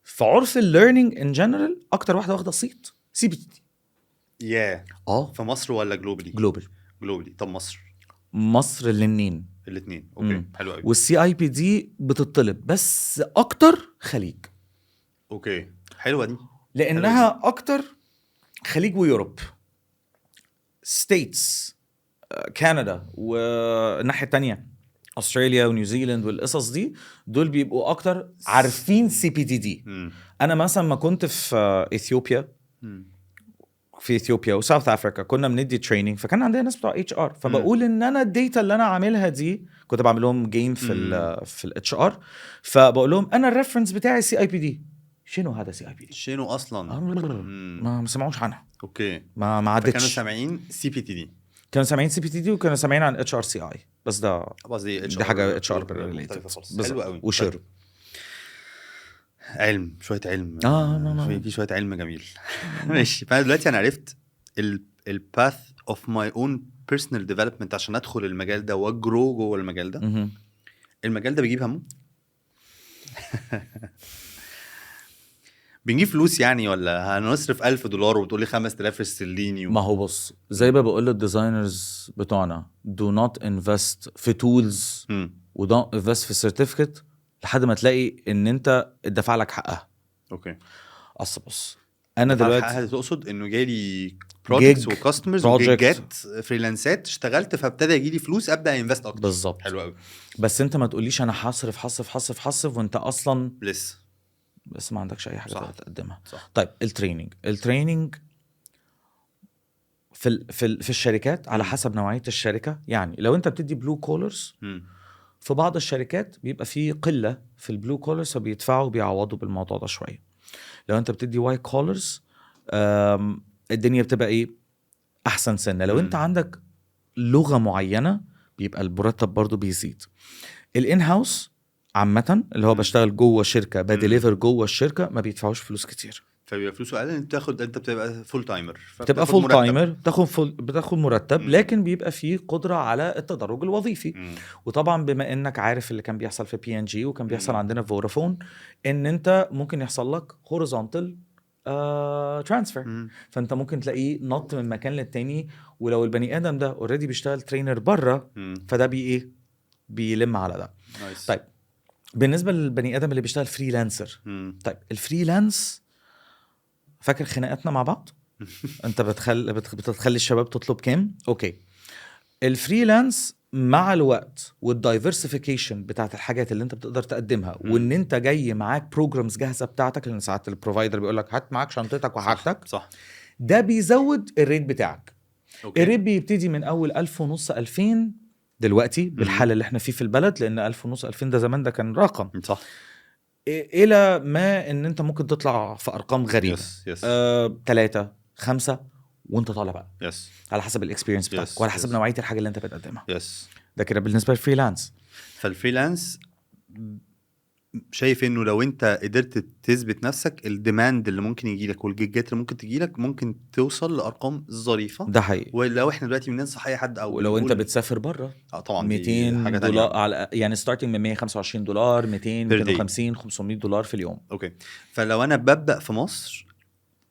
في عرف الليرنينج ان جنرال اكتر واحده واخده صيت سي بي تي دي. في مصر ولا جلوبالي؟ جلوبالي. طب مصر الاثنين. اوكي. حلو قوي. والسي اي بي دي بتطلب بس اكتر خليج. اوكي حلوه دي، لانها اكتر خليج ويوروب ستيتس كندا، والناحيه الثانيه استراليا ونيوزيلاند والقصص دي، دول بيبقوا اكتر عارفين سي بي تي دي. انا مثلا ما كنت في اثيوبيا في اثيوبيا وساوث افريكا كنا بندي تريننج، فكان عندنا ناس بتوع اتش ار، فبقول ان انا الداتا اللي انا عاملها دي كنت بعمل لهم جيم في الاتش ار، فبقول لهم انا الريفرنس بتاعي سي اي بي دي. شنو هذا سي اي بي دي؟ شنو اصلا؟ ما سمعوش عنها. اوكي. ما عدتش. كانوا سامعين سي بي تي دي. كانوا سامعين سي بي تي دي وكانوا سامعين عن اتش ار سي اي، بس ده قصدي دي حاجه اتش ار ريليتد. حلو قوي. وشر علم، شويه علم. في شويه علم جميل. ماشي. فانا دلوقتي انا عرفت الباث اوف ماي اون بيرسونال ديفلوبمنت عشان ادخل المجال ده واجرو جوه المجال ده. المجال ده بيجيب همه. بنجيب فلوس يعني، ولا هنصرف $1000 وتقولي 5000 استرليني ما هو بص، زي ما بقول للديزاينرز بتوعنا do not invest في tools و don't invest في certificate لحد ما تلاقي ان انت اتدفع لك حقها. اوكي. اصل بص، انا دلوقتي تقصد انه جالي بروجكتس وكاستمرز وجيجات فريلانسات اشتغلت فابتدى يجي لي فلوس ابدا انفست اكتر. بالظبط. حلو قوي. بس انت ما تقوليش انا هصرف وانت اصلا لسه بس ما عندكش اي حاجه تقدمها. صح. طيب التريننج في الشركات على حسب نوعيه الشركه. يعني لو انت بتدي بلو كولرز، في بعض الشركات بيبقى في قله في البلو كولرز فبيدفعوا بيعوضوا بالموضوع ده شويه. لو انت بتدي وايت كولرز الدنيا بتبقى ايه احسن سنه. لو انت عندك لغه معينه بيبقى المرتب برضو بيزيد. الان هاوس عامه اللي هو بشتغل جوه الشركه بديليفر جوه الشركه ما بيدفعوش فلوس كتير، فبيبقى فلوسه اقل. انت بتبقى فول تايمر، بتبقى فول تايمر بتاخد مرتب لكن بيبقى فيه قدره على التدرج الوظيفي. وطبعا بما انك عارف اللي كان بيحصل في PNG وكان بيحصل عندنا في فودافون، ان انت ممكن يحصل لك هوريزونتال ترانسفير، فانت ممكن تلاقيه نط من مكان للتاني. ولو البني ادم ده اوريدي بيشتغل ترينر بره فده بيلم على ده. طيب بالنسبه للبني ادم اللي بيشتغل فريلانسر، طيب الفريلانس فاكر خناقاتنا مع بعض؟ انت بتخلي الشباب تطلب كام؟ اوكي. الفريلانس مع الوقت والدايفرسيفيكيشن بتاعت الحاجات اللي انت بتقدر تقدمها وان انت جاي معاك بروجرامز جاهزه بتاعتك، لان ساعات البروفايدر بيقول لك هات معاك شنطتك وحاجتك. صح. ده بيزود الريت بتاعك. أوكي. الريت بيبتدي من اول 1500 2000 دلوقتي بالحاله اللي احنا فيه في البلد، لان 1500 2000 ده زمان ده كان رقم. صح. الى ما ان انت ممكن تطلع في ارقام غريبه. يس. 3 5 وانت طالع بقى. يس. على حسب الاكسبيرينس بتاعك وعلى حسب نوعيه الحاجه اللي انت بتقدمها. يس. ده كده بالنسبه للفريلانس. فالفريلانس شايف انه لو انت قدرت تثبت نفسك، الديماند اللي ممكن يجيلك والجيجات اللي ممكن تجيلك ممكن توصل لارقام ظريفه. ده حقيقي. ولو احنا دلوقتي بننصح اي حد او ولو انت بتسافر بره طبعا $200 على يعني ستارتنج من $125 200 250 $500 في اليوم. اوكي. فلو انا ببدا في مصر،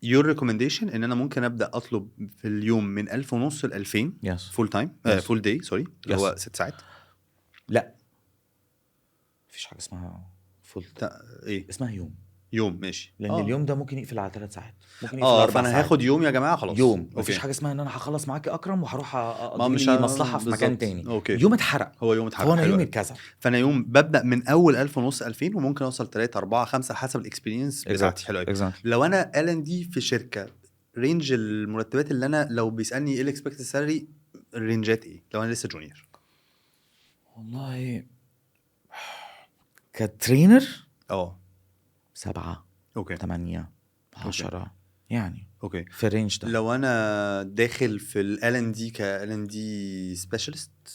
your recommendation ان انا ممكن ابدا اطلب في اليوم من 1500 ل 2000 فول تايم فول داي سوري اللي هو 6 ساعات. لا مفيش حاجه اسمها فول ايه اسمها يوم ماشي، لان اليوم ده ممكن يقفل على 3 ساعات، ممكن يقفل على 4 ساعات. فانا هاخد يوم يا جماعه خلاص. يوم مفيش حاجه اسمها ان انا هخلص معاكي اكرم وهروح اقضي لي مصلحه في مكان تاني. أوكي. يوم اتحرق. هو يوم اتحرق. هو انا يومي كذا. فانا يوم ببدا من اول 1500 2000 وممكن اوصل 3 4 5 حسب الاكسبيرينس بتاعتي. حلو قوي. لو انا L&D في شركه، رينج المرتبات اللي انا لو بيسالني ايه الاكسبكتد سالري، الرينجات ايه لو انا لسه جونيور؟ والله كترينر 7 اوكي 8 10 يعني اوكي في الرينج ده. لو انا داخل في ال L&D ك L&D specialist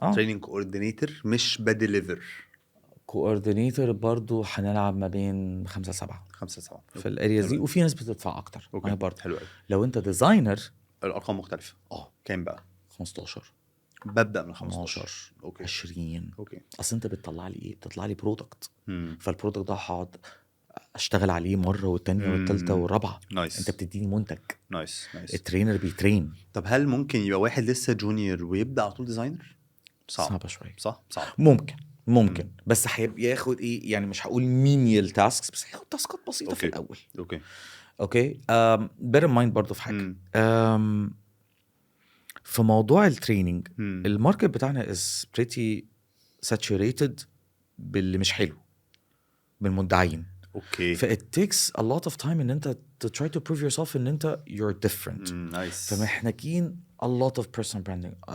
training coordinator مش بديليفر كوردينيتور برضو هنلعب ما بين 5 7 في الارياز دي، وفي ناس بتدفع اكتر. اوكي برضو حلو قوي. لو انت ديزاينر الارقام مختلفه. كام بقى؟ 15 ببدا من 15 اوكي 20 اوكي. اصل انت بتطلع لي ايه؟ بتطلع لي برودكت، فالبرودكت ده هقعد اشتغل عليه مره والتانيه والتالته والرابعه. انت بتديني منتج. نايس. الترينر بيترين. طب هل ممكن يبقى واحد لسه جونيور ويبدا على طول ديزاينر؟ صعبه شويه. صعب. ممكن بس هياخد ايه يعني، مش هقول مينيال تاسكس بس هياخد تاسكات بسيطه في الاول. اوكي بير مايند برضو في حاجه. في موضوع التريننج الماركت بتاعنا is pretty saturated باللي مش حلو، بالمدعين. اوكي. ف it takes a lot of time ان انت to try to prove yourself ان انت you're different. نايس. فمحتاجين a lot of personal branding.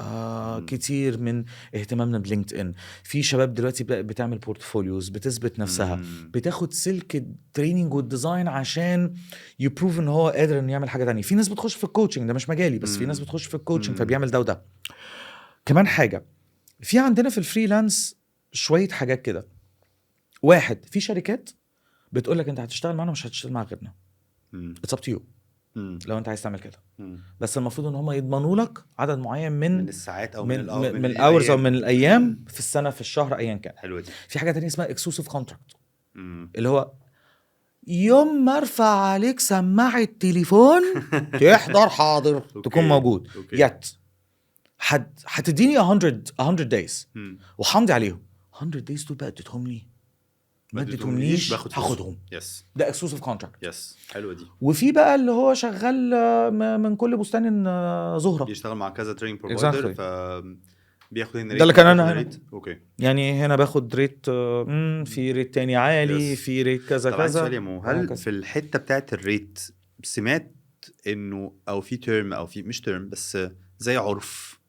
كتير من اهتمامنا بلينكد ان. في شباب دلوقتي بتعمل بورتفوليوز، بتثبت نفسها، بتاخد سلك التريننج والديزاين عشان يبروف ان هو قادر انه يعمل حاجه تانية. في ناس بتخش في الكوتشنج، ده مش مجالي، بس في ناس بتخش في الكوتشنج فبيعمل ده وده. كمان حاجه في عندنا في الفريلانس شويه حاجات كده. واحد، في شركات بتقول لك انت هتشتغل معانا مش هتشتغل مع غيرنا. It's up to you لو انت عايز تعمل كده. بس المفروض ان هم يضمنوا لك عدد معين من الساعات او من الاورز او من الايام في السنه في الشهر ايا كان. حلوه دي. في حاجه تانية اسمها اكسكلوسيف كونتراكت، اللي هو يوم ما ارفع عليك سماعه التليفون تحضر حاضر تكون موجود. يت هتديني 100 days وحمدي عليهم 100 days دول بقى اديتهم لي، ما اديتهمليش هاخدهم. ده اكسكلوسيف كونتراكت. حلوه دي. وفي بقى اللي هو شغال من كل بستان زهره، بيشتغل مع كذا تريننج بروفايدر ف بياخد هنا ريت. ده اللي كان انا هنا. اوكي. يعني هنا باخد ريت، في ريت تاني عالي، في ريت كذا كذا. هل في الحته بتاعت الريت سمعت انه او في تيرم او في مش تيرم بس زي عرف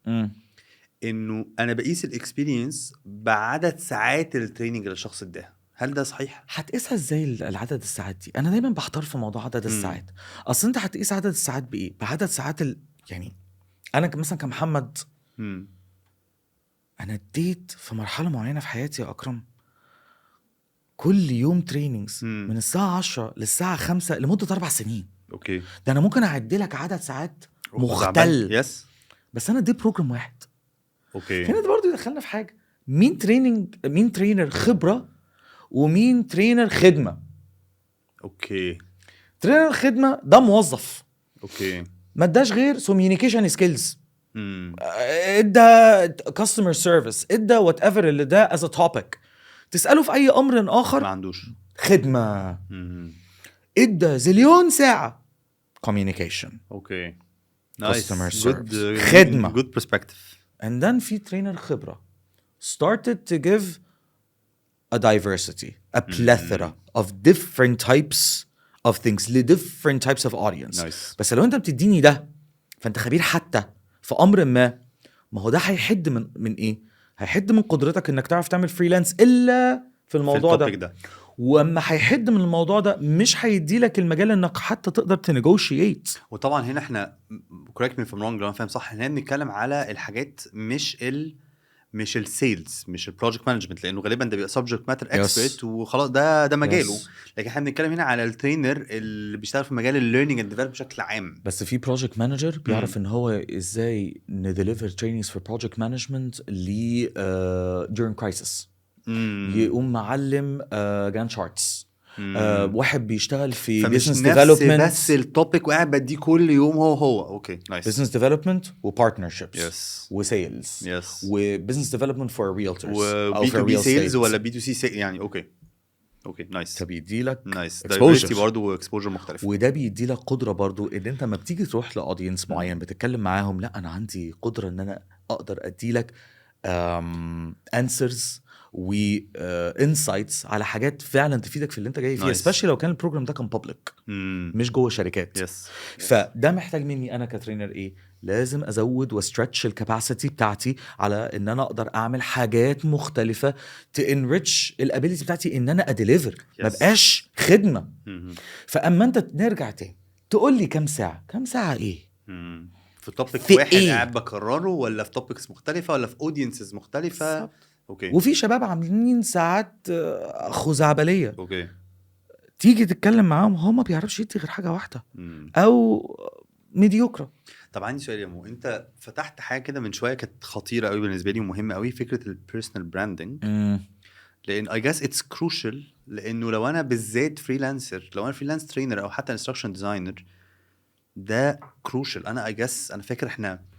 انه انا بقيس الاكسبيرينس بعدد ساعات التريننج اللي الشخص اداها؟ هل ده صحيح؟ هتقيسها ازاي العدد الساعات دي؟ انا دايما بحتار في موضوع عدد الساعات. اصل انت هتقيس عدد الساعات بايه؟ بعدد ساعات يعني انا مثلا كمحمد انا اديت في مرحله معينه في حياتي يا اكرم كل يوم تريننجز من الساعه 10 للساعه 5 لمده 4 سنين. اوكي. ده انا ممكن اعد لك عدد ساعات مختل. بس انا اديت بروجرام واحد. اوكي. هنا برضه دخلنا في حاجه، مين ترينر خبره ومين ترينر خدمه. اوكي. ترينر خدمه ده موظف، اوكي، ما اداش غير كوميونيكيشن سكيلز، ادى كاستمر سيرفيس، ادى وات ايفر اللي ده از ا توبيك. تساله في اي امر اخر ما عندوش خدمه. ادى زليون ساعه كوميونيكيشن. اوكي، كاستمر سيرفيس، خدمه. جود برسبكتيف. and then في ترينر خبره started to give a diversity, a plethora of different types of things, different types of audience. Nice. بس لو انت بتديني ده فانت خبير حتى في امر ما هو ده هيحد من ايه؟ هيحد من قدرتك انك تعرف تعمل فريلانس الا في الموضوع ده. واما هيحد من الموضوع ده مش هيدي لك المجال انك حتى تقدر تنيجوشيت. وطبعا هنا احنا correct me if I'm wrong لو انا فاهم صح، احنا بنتكلم على الحاجات مش السيلز، مش البروجكت مانجمنت، لانه غالبا ده بيبقى سبجكت ماتر اكسبرت وخلاص ده مجاله. لكن احنا بنتكلم هنا على الترينر اللي بيشتغل في مجال الليرنينج اند ديفلوبمنت بشكل عام. بس في بروجكت مانجر بيعرف ان هو ازاي نديليفر ترينينجز في بروجكت مانجمنت during crisis. يقوم معلم جان شارتس. واحد بيشتغل في بزنس ديفلوبمنت، بس التوبيك وقاعد بدي كل يوم هو اوكي نايس. بزنس ديفلوبمنت وبارتنرشيبس وسيلز وبزنس ديفلوبمنت فور ريلترز او بي تو بي سيلز ولا بي تو سي يعني. اوكي نايس. فبيدي لك نايس دايفرستي برضه اكسبوجر مختلف، وده بيدي لك قدره برضه ان انت لما بتيجي تروح لاودينس معين بتتكلم معاهم، لا انا عندي قدره ان انا اقدر ادي لك انسرز و انسايتس على حاجات فعلا تفيدك في اللي انت جاي فيه، especially لو كان البروجرام ده كان بابليك مش جوه شركات. فده محتاج مني انا كترينر ايه؟ لازم ازود وستريتش الكاباسيتي بتاعتي على ان انا اقدر اعمل حاجات مختلفه تانريتش الابيليتي بتاعتي ان انا اديليفر، ما بقاش خدمه. فاما انت نرجع تاني تقول لي كم ساعه ايه في توبيك واحد قاعد بكرره، ولا في توبكس مختلفه، ولا في اودينسز مختلفه؟ اوكي. وفي شباب عاملين ساعات خزعبليه. اوكي. تيجي تتكلم معاهم هو ما بيعرفش يدي غير حاجه واحده او ميديوكرا. طب عندي سؤال يا مو، انت فتحت حاجه كده من شويه كانت خطيره قوي بالنسبه لي ومهمه قوي، فكره البيرسونال براندنج. لان I guess it's crucial، لانه لو انا بالذات فريلانسر، لو انا فريلانس ترينر او حتى انستراكشن ديزاينر، ده crucial. انا I guess انا فاكر احنا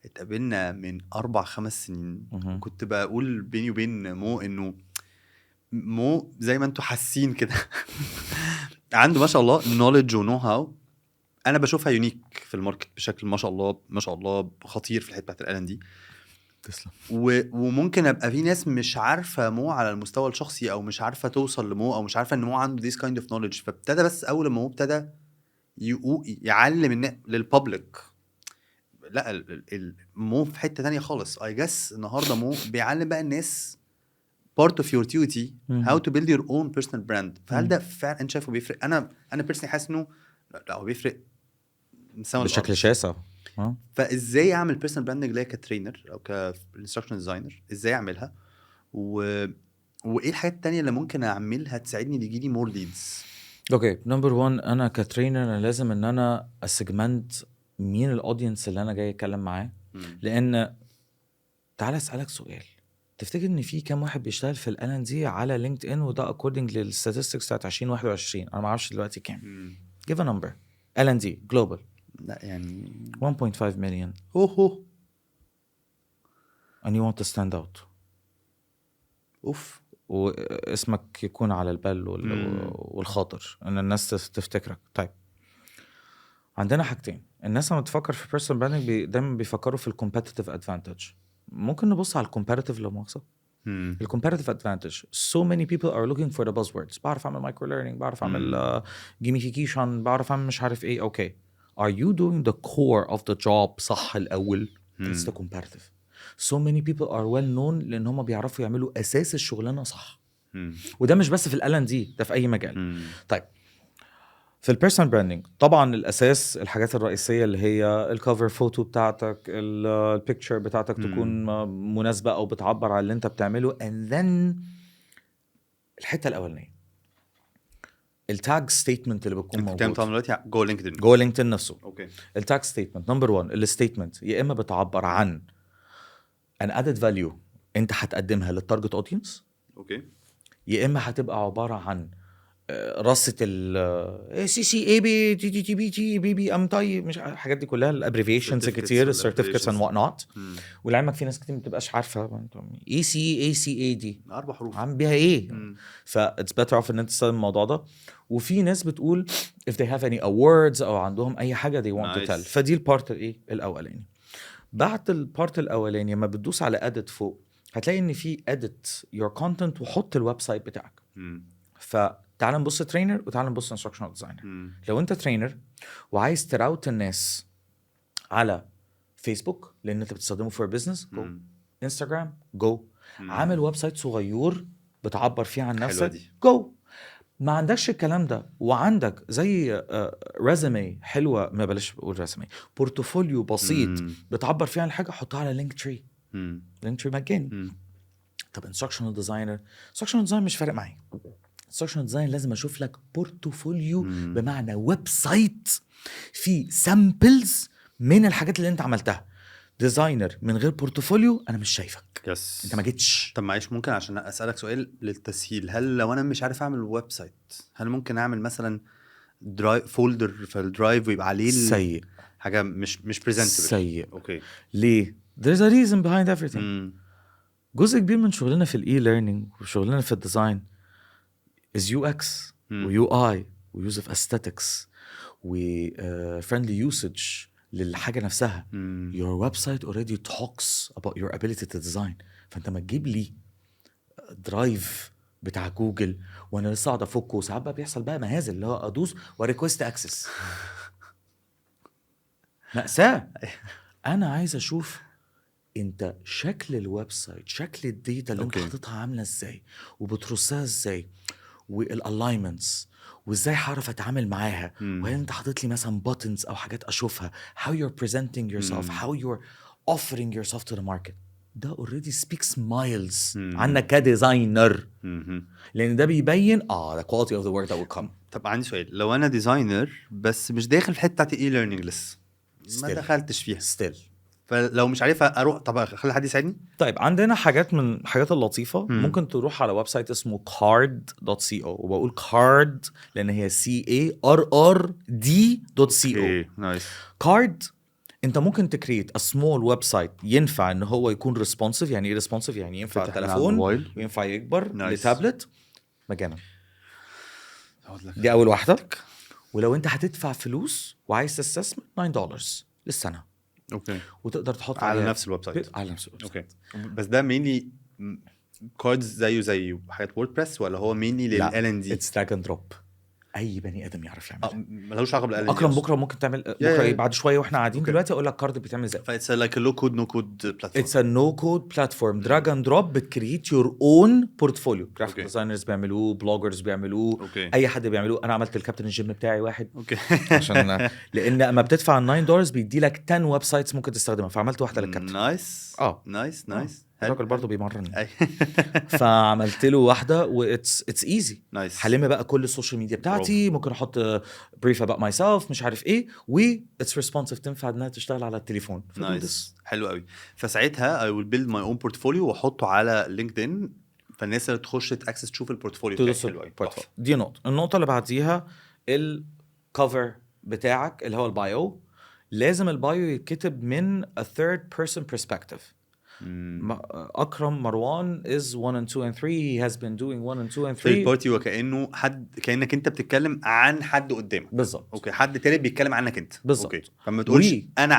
اتقابلنا من 4-5 سنين وكنت بقول بيني وبين مو انه مو زي ما انتوا حاسين كده عنده ما شاء الله knowledge و know how انا بشوفها يونيك في الماركت بشكل ما شاء الله خطير في الحته بتاعت الالان دي. تسلم. وممكن ابقى في ناس مش عارفه مو على المستوى الشخصي او مش عارفه توصل لمو او مش عارفه ان مو عنده this kind of knowledge. فابتدى بس اول ما هو ابتدى يعلم للبابليك. لا مو في حته تانية خالص. I guess النهارده مو بيعلم بقى الناس part of your duty how to build your own personal brand. فهل ده فعلا انت شايفه بيفرق؟ انا personally حاسس انه لا هو بيفرق بشكل شاسع. فازاي اعمل بيرسونال براندنج ليا كترينر او كانستراكشن ديزاينر؟ ازاي اعملها وايه الحاجات التانية اللي ممكن اعملها تساعدني يجي لي مور ليدز؟ اوكي، نمبر 1 انا كترينر انا لازم ان انا اسجمنت مين الاودينس اللي انا جاي اتكلم معاه. لان تعال اسالك سؤال، تفتكر ان في كام واحد بيشتغل في الان دي على لينكد ان؟ وده اكوردنج للستاتستكس بتاعت 2021، انا ما اعرفش دلوقتي كام. give a number L&D global. لا يعني 1.5 million. اوه and you want to stand out. اوف. واسمك يكون على البال والخاطر ان الناس تفتكرك. طيب عندنا حاجتين. الناس لما تفكر في personal branding دايما بيفكروا في competitive advantage. ممكن نبص على comparative لو مؤاخذة. competitive advantage. So many people are looking for the buzzwords. بعرف اعمل micro learning، بعرف اعمل gamification، بعرف اعمل مش عارف ايه. okay, are you doing the core of the job صح الأول؟ That's the comparative. So many people are well known لأن هم بيعرفوا يعملوا أساس الشغلانة صح. وده مش بس في L&D، ده في أي مجال. طيب في البيرسونال براندنج طبعا الأساس الحاجات الرئيسية اللي هي الكفر فوتو بتاعتك، البيكتشر بتاعتك تكون مناسبة أو بتعبر عن اللي أنت بتعمله. and then الحتة الأولانية التاج ستيتمنت اللي بتكون موجود. انت دلوقتي جوه لينكدين نفسه. اوكي. التاج ستيتمنت نمبر 1. الستيتمنت يا اما بتعبر عن an added value انت هتقدمها للتارجت اودينس، اوكي، يا اما هتبقى عباره عن رصه ال سي سي اي بي تي تي تي بي تي بي بي ام تاي، مش الحاجات دي كلها، الابريفيشنز كتير، السيرتيفيكتس اند وات نوت. ولعلمك في ناس كتير ما بتبقاش عارفه اي سي اي دي 4 حروف عم بيها ايه. فاتس بيتر اوف ان انت تستخدم الموضوع ده. وفي ناس بتقول if they have any awards او عندهم اي حاجه they want to tell. فدي البارت الايه الاولاني. بعد البارت الاولاني ما بتدوس على edit فوق هتلاقي ان في edit your content وحط الويب سايت بتاعك. فتعال نبص ترينر وتعال نبص انستراكشنال ديزاينر. لو انت ترينر وعايز تراوت الناس على فيسبوك لان انت بتستخدمه فور بزنس، جو. انستغرام، جو. عامل ويب سايت صغير بتعبر فيه عن نفسك، جو. ما عندكش الكلام ده وعندك زي ريزومي حلوه، ما بلاش بقول ريزومي، بورتفوليو بسيط بتعبر فيه عن حاجه، حطها على لينك تري. لينك تري مجاني. طب انستراكشنال ديزاينر مش فارق معايا. انستراكشنال ديزاين لازم اشوف لك بورتفوليو بمعنى ويب سايت فيه سامبلز من الحاجات اللي انت عملتها. ديزاينر من غير بورتفوليو انا مش شايفك. انت ما جيتش. طب معلش ممكن عشان اسالك سؤال للتسهيل، هل لو انا مش عارف اعمل ويب سايت هل ممكن اعمل مثلا درايف فولدر في الدرايف ويبقى عليه سيء، حاجه مش بريزنتبل؟ سيء. اوكي. ليه؟ there's a reason behind everything. جزء كبير من شغلنا في الاي ليرنينج وشغلنا في الديزاين is UX و UI و use of aesthetics و friendly usage للحاجة نفسها. your website already talks about your ability to design. فانت ما تجيب لي درايف بتاع جوجل وانا لسه قاعد افكه. وساعات بقى بيحصل بقى مهازل اللي هو ادوس وريكوست اكسس. مأساة. انا عايز اشوف انت شكل الويب سايت، شكل الداتا اللي انت حاططها عامله ازاي وبترصها ازاي، والالاينمنتس وازاي هعرف اتعامل معاها. وهل انت حاطط لي مثلا buttons او حاجات اشوفها، how you're presenting yourself, how you're offering yourself to the market. ده already speaks miles عنك كديزاينر. لان ده بيبين the quality of the work that will come. طب عندي سؤال، لو انا ديزاينر بس مش داخل في الحته بتاعت الاي ليرنينج لسه، ما دخلتش فيها still، فلو مش عارفها اروح طب اخلي حد يساعدني. طيب عندنا حاجات من الحاجات اللطيفه. ممكن تروح على ويب سايت اسمه card.co. وبقول card لان هي CARRD.co. نايس. card انت ممكن تكريت a small ويب سايت ينفع ان هو يكون responsive. يعني ايه responsive؟ يعني ينفع تليفون وينفع يكبر لتابلت مجانا. دي اول واحده. ولو انت هتدفع فلوس وعايز تستثمر $9 للسنه. اوكي وتقدر تحط على عليها نفس الويب سايت. على نفس الويب سايت. اوكي بس ده مينلي كاردز زي حاجات ووردبريس ولا هو مينلي لا لل LND؟ اتس دراج اند دروب، اي بني ادم يعرف يعملها. ملوش علاقه بال LND اكرم بكره ممكن تعمل بكره ايه بعد شويه واحنا قاعدين دلوقتي اقول لك كارد بيتعمل ازاي. فايتس لايك لو كود نو كود بلاتفورم. اتس ا نو كود بلاتفورم دراج اند دروب بتكريت يور اون بورتفوليو. جرافيك ديزاينرز بيعملوه، بلوجرز بيعملوه، اي حد بيعملوه. انا عملت الكابتن الجيم بتاعي واحد عشان لان اما بتدفع $9 بيدي لك 10 ويب سايتس ممكن تستخدمها، فعملت واحده للكابتن. نايس الراجل برضه بيمرني فعملت له واحده واتس ايزي. حلم بقى كل السوشيال ميديا بتاعتي، ممكن احط بريف اباوت ماي سيلف مش عارف ايه، واتس ريسبونسيف تنفع انها تشتغل على التليفون. نايس حلو قوي. فساعتها I will build my own portfolio واحطه على لينكدين، فالناس اللي تخش تاكسس تشوف البورتفوليو بتاعك. حلو قوي. دي النقطه اللي بعديها الكفر بتاعك اللي هو البايو. لازم البايو يتكتب من a third person perspective. أكرم مروان is 1 and 2 and 3. he has been doing 1 and 2 and 3. third party وكأنه كأنك انت بتتكلم عن حد قدامك. بالظبط. اوكي حد تاني بيتكلم عنك انت. بالظبط. اوكي فما تقولش انا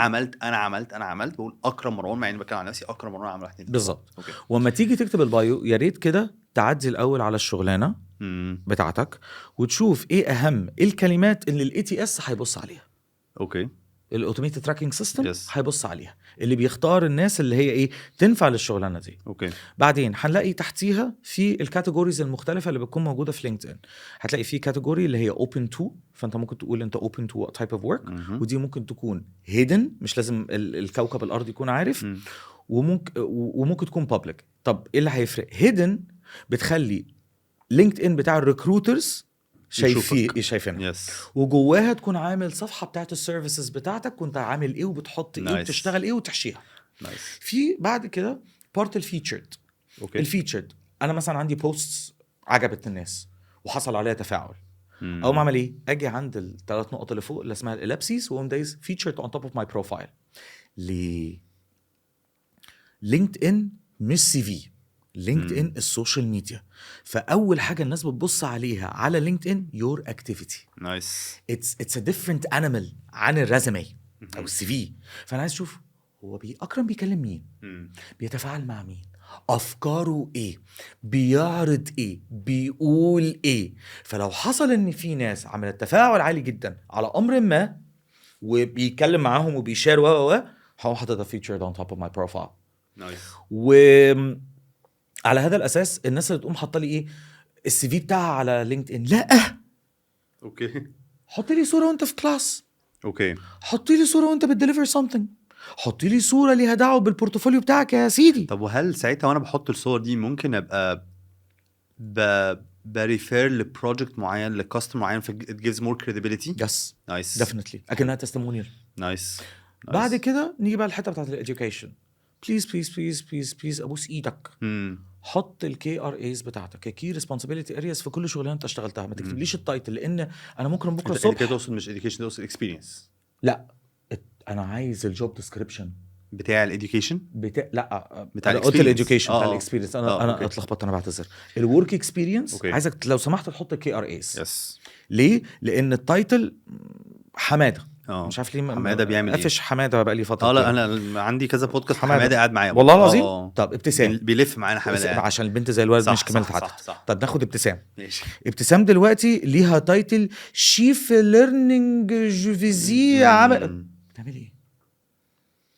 عملت بقول اكرم مروان، مع اني بتكلم عن نفسي اكرم مروان عمل 1 2 3. بالظبط. وما تيجي تكتب البايو يا ريت كده تعدي الاول على الشغلانه بتاعتك وتشوف ايه اهم الكلمات اللي الاي تي اس هيبص عليها. اوكي الاوتوميتد تراكنج سيستم هيبص عليها، اللي بيختار الناس اللي هي ايه تنفع للشغلانه دي. اوكي بعدين هنلاقي تحتيها في الكاتيجوريز المختلفه اللي بتكون موجوده في لينكدين. هتلاقي في كاتيجوري اللي هي open to، فانت ممكن تقول انت open to what type of work. ودي ممكن تكون hidden، مش لازم الكوكب الارض يكون عارف. وممكن تكون public. طب ايه اللي هيفرق؟ hidden بتخلي لينكدين بتاع الريكروترز شايفينها. وجواها تكون عامل صفحه بتاعت السيرفيسز بتاعتك، وانت عامل ايه وبتحط ايه وبتشتغل ايه وتحشيها. في بعد كده بارت الفيتشرد. الفيتشرد انا مثلا عندي بوستس عجبت الناس وحصل عليها تفاعل، او ما اعمل ايه؟ اجي عند الثلاث نقط اللي فوق اللي اسمها الالابسيس واقوم دايز فيتشرد اون توب اوف ماي بروفايل. ليه؟ لينكدين مش سي في، لينكدين السوشيال ميديا. فاول حاجه الناس بتبص عليها على لينكدين يور اكتيفيتي. نايس. اتس ا ديفرنت انيمال عن الريزومي او السي في. فانا عايز اشوف هو اكرم بيكلم مين، بيتفاعل مع مين، افكاره ايه، بيعرض ايه، بيقول ايه. فلو حصل ان في ناس عملت تفاعل عالي جدا على امر ما وبيتكلم معاهم وبيشير هو حاطط فيتشر اون توب اوف ماي بروفايل. نايس. على هذا الاساس الناس اللي تقوم حاطه لي ايه السي في بتاعها على لينكدين، لا اوكي حط لي صوره وانت في كلاس. اوكي حط لي صوره وانت بتديليفر سمثينج. حط لي صوره ليها دعوه بالبورتفوليو بتاعك يا سيدي. طب وهل ساعتها وانا بحط الصور دي ممكن ابقى بريفير لبروجكت معين لكاستمر معين ف it gives more credibility؟ يس نايس ديفينتلي اكنها تستمونيال. نايس. بعد كده نيجي بقى الحته بتاعت الاديوكيشن. بليز ابوس ايدك حط الكي ار ايز بتاعتك، الكي ريسبونسبيلتي ارياز في كل شغلانه انت اشتغلتها. ما تكتبليش التايتل، لان انا ممكن بكره الصبح كده توصل مش education توصل experience. لا انا عايز الجوب ديسكريبشن بتاع الاديوكيشن لا بتاع قلت الاديوكيشن بتاع الاكسبيرينس. انا اتلخبطت، انا بعتذر. الورك اكسبيرينس عايزك لو سمحت تحط الكي ار ايز. يس. ليه؟ لان التايتل حماده مش عارف ليه حماده بيعمل ايه. قفش حماده بقى لي فتره. لا انا عندي كذا بودكاست حماده قاعد معايا والله العظيم. طب ابتسام بيلف معانا حماده يعني. عشان البنت زي الولد مش كملت عدد. طب ناخد ابتسام. ماشي. ابتسام دلوقتي ليها تايتل شيف ليرنينج جوفيزي. بتعمل ايه؟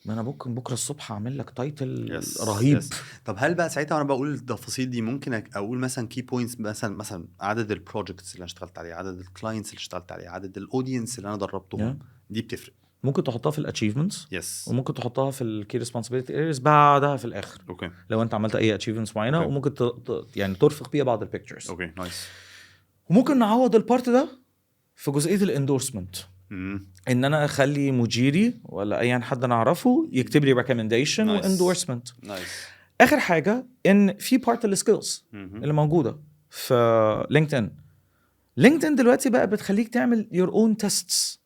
ما انا ممكن بكره الصبح اعمل لك تايتل رهيب. طب هل بقى ساعتها وانا بقول التفاصيل دي ممكن اقول مثلا كي بوينتس، مثلا عدد البروجكتس اللي انا اشتغلت عليه، عدد الكلاينتس اللي اشتغلت عليه، عدد الاودينس اللي انا دربتهم. دي بتفرق. ممكن تحطها في الاتشيفمنتس وممكن تحطها في الكي ريسبونسبيلتي ارياز بعدها في الاخر. اوكي. لو انت عملت اي اتشيفمنتس معينه وممكن يعني ترفق بيها بعض البيكتشرز. اوكي نايس. وممكن نعوض البارت ده في جزئيه الاندورسمنت. ان انا اخلي مديري ولا اي حد انا اعرفه يكتب لي ريكومنديشن واندورسمنت. اخر حاجه ان في بارت السكيلز اللي موجوده في لينكدين دلوقتي بقى بتخليك تعمل your own tests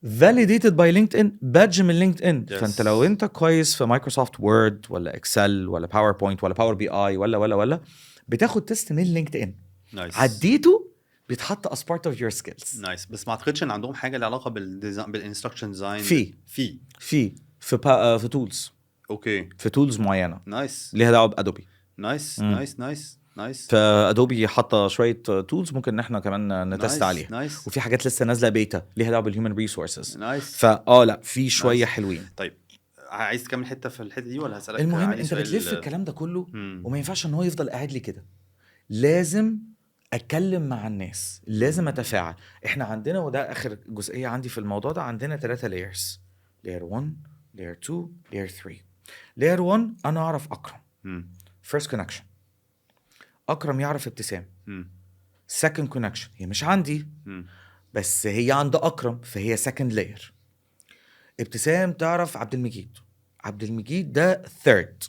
validated by LinkedIn badge من لينكدين. فانت لو انت كويس في مايكروسوفت وورد ولا اكسل ولا باوربوينت ولا باور بي اي ولا بتاخد تيست من لينكدين. عديته بيتحط as part of your skills. نايس. بس ما اعتقدش ان عندهم حاجه لها علاقه بالديزاين بالانستراكشن ديزاين. في في تولز، اوكي في تولز معينه نايس ليها دعوه بادوبي. نايس مم. نايس نايس نايس فادوبي حاطه شويه تولز ممكن ان احنا كمان نتست نايس عليها. نايس وفي حاجات لسه نازله بيتا ليها دعوه بالهيومن ريسورسز. نايس. لا في شويه نايس. حلوين. طيب عايز تكمل حته في الحته دي ولا هسالك المهم عندي انت سؤال؟ بتلف الكلام ده كله مم. وما ينفعش ان هو يفضل قاعد لي كده، لازم اتكلم مع الناس، لازم اتفاعل. احنا عندنا، وده اخر جزئيه عندي في الموضوع ده، عندنا 3 layers: layer 1 layer 2 layer 3. layer 1 انا اعرف اكرم، مم. first connection. اكرم يعرف ابتسام، مم. second connection هي مش عندي مم. بس هي عند اكرم فهي second layer. ابتسام تعرف عبد المجيد، عبد المجيد ده third.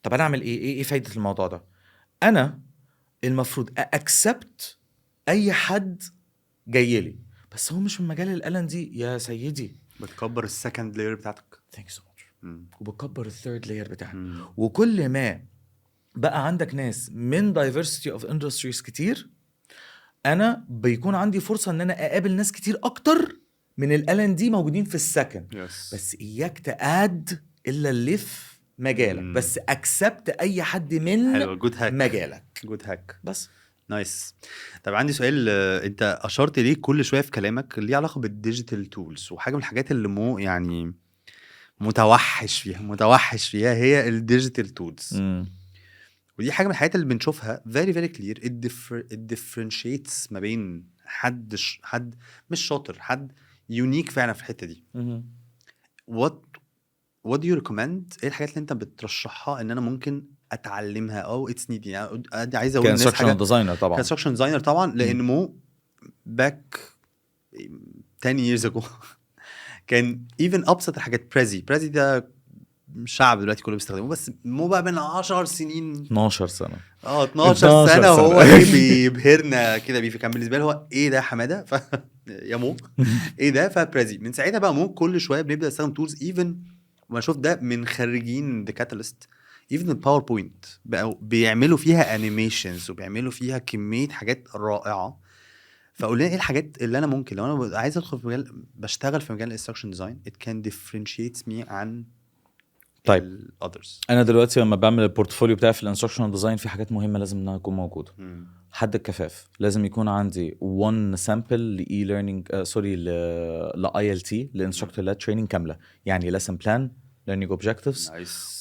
طب انا اعمل ايه فايده الموضوع ده؟ انا المفروض اكسبت اي حد جاي لي، بس هو مش من مجال الالن دي يا سيدي. بتكبر السكند لاير بتاعتك. ثانك سو ماتش. مم. وبكبر الثيرد لاير بتاعك. مم. وكل ما بقى عندك ناس من diversity of industries كتير، انا بيكون عندي فرصه ان انا اقابل ناس كتير اكتر من الالن دي موجودين في السكن. يس. بس اياك تقاد الا اللي في مجالك، بس اكسبت اي حد من حلو. جود هاك. مجالك. جود هاك. بس نايس. طب عندي سؤال. انت اشرت ليه كل شويه في كلامك ليه علاقه بالديجيتال تولز، وحاجه من الحاجات اللي يعني متوحش فيها هي الديجيتال تولز. ودي حاجه من الحاجات اللي بنشوفها very very clear. it differentiates ما بين حد مش شاطر، حد يونيك فعلا في الحته دي. what do you recommend؟ ايه الحاجات اللي انت بترشحها ان انا ممكن اتعلمها او اتس نيد؟ يعني عايز اقول للناس حاجه ديزاينر طبعا، كونستراكشن ديزاينر طبعا، لان مو باك 10 years ago كان even ابسط الحاجات. بريزي ده الشعب دلوقتي كله بيستخدمه، بس مو بقى من 10 سنين 12 سنه 12 سنه هو ايه بيبهرنا كده بيه. كان بالنسبه له هو ايه ده حماده يا مو ايه ده. فبريزي من ساعتها بقى مو كل شويه بنبدا نستخدم تولز. ايفن ما شوف ده من خريجين ذا كاتاليست، ايفن الباوربوينت بقوا بيعملوا فيها انيميشنز وبيعملوا فيها كميه حاجات رائعه. فقول لنا ايه الحاجات اللي انا ممكن لو انا عايز ادخل في مجال بشتغل في مجال الانستراكشن ديزاين it can differentiate me عن طيب others. انا دلوقتي لما بعمل البورتفوليو بتاعي في الانستراكشن ديزاين في حاجات مهمه لازم انها تكون موجوده. حد الكفاف لازم يكون عندي 1 سامبل لاي ليرنينج سوري لاي ال تي لانستراكتور ليد تريننج كامله، يعني ليسن بلان، ليرنينج اوبجكتيفز،